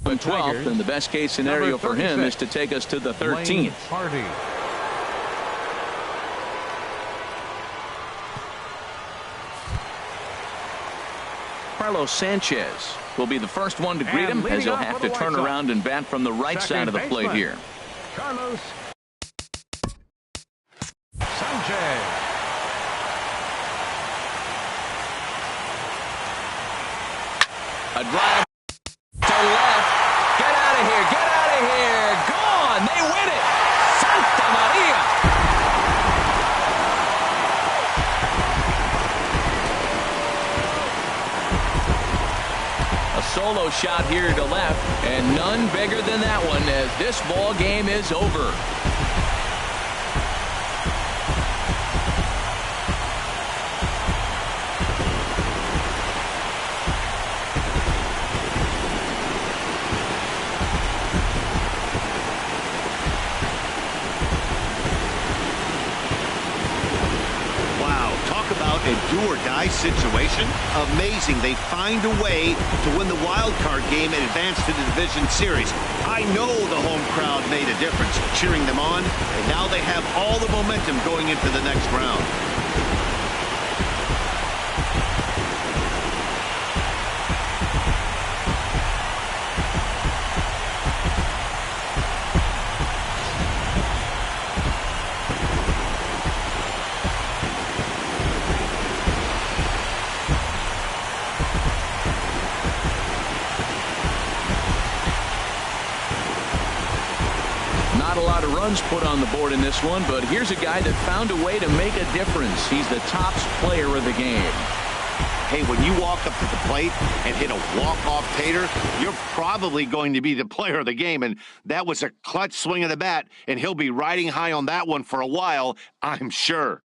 the 12th, and the best case scenario for him is to take us to the 13th. Carlos Sanchez will be the first one to greet him, as he'll have to turn around and bat from the right side of the plate here. Carlos Sanchez. A drive to left. Get out of here. Get out of here. Gone. They win it. Santa Maria. A solo shot here to left, and none bigger than that one, as this ball game is over. A do-or-die situation. Amazing. They find a way to win the wild card game and advance to the division series. I know the home crowd made a difference cheering them on, and now they have all the momentum going into the next round. A lot of runs put on the board in this one, but here's a guy that found a way to make a difference. He's the tops player of the game. Hey, when you walk up to the plate and hit a walk-off tater, you're probably going to be the player of the game, and that was a clutch swing of the bat, and he'll be riding high on that one for a while, I'm sure.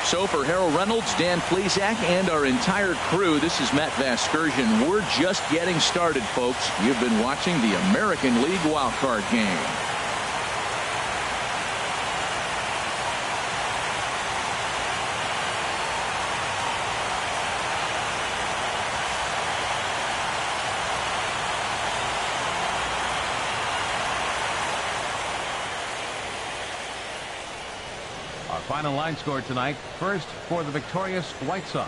So for Harold Reynolds, Dan Plesac, and our entire crew, this is Matt Vasgersian. We're just getting started, folks. You've been watching the American League wildcard game. Final line score tonight. First, for the victorious White Sox,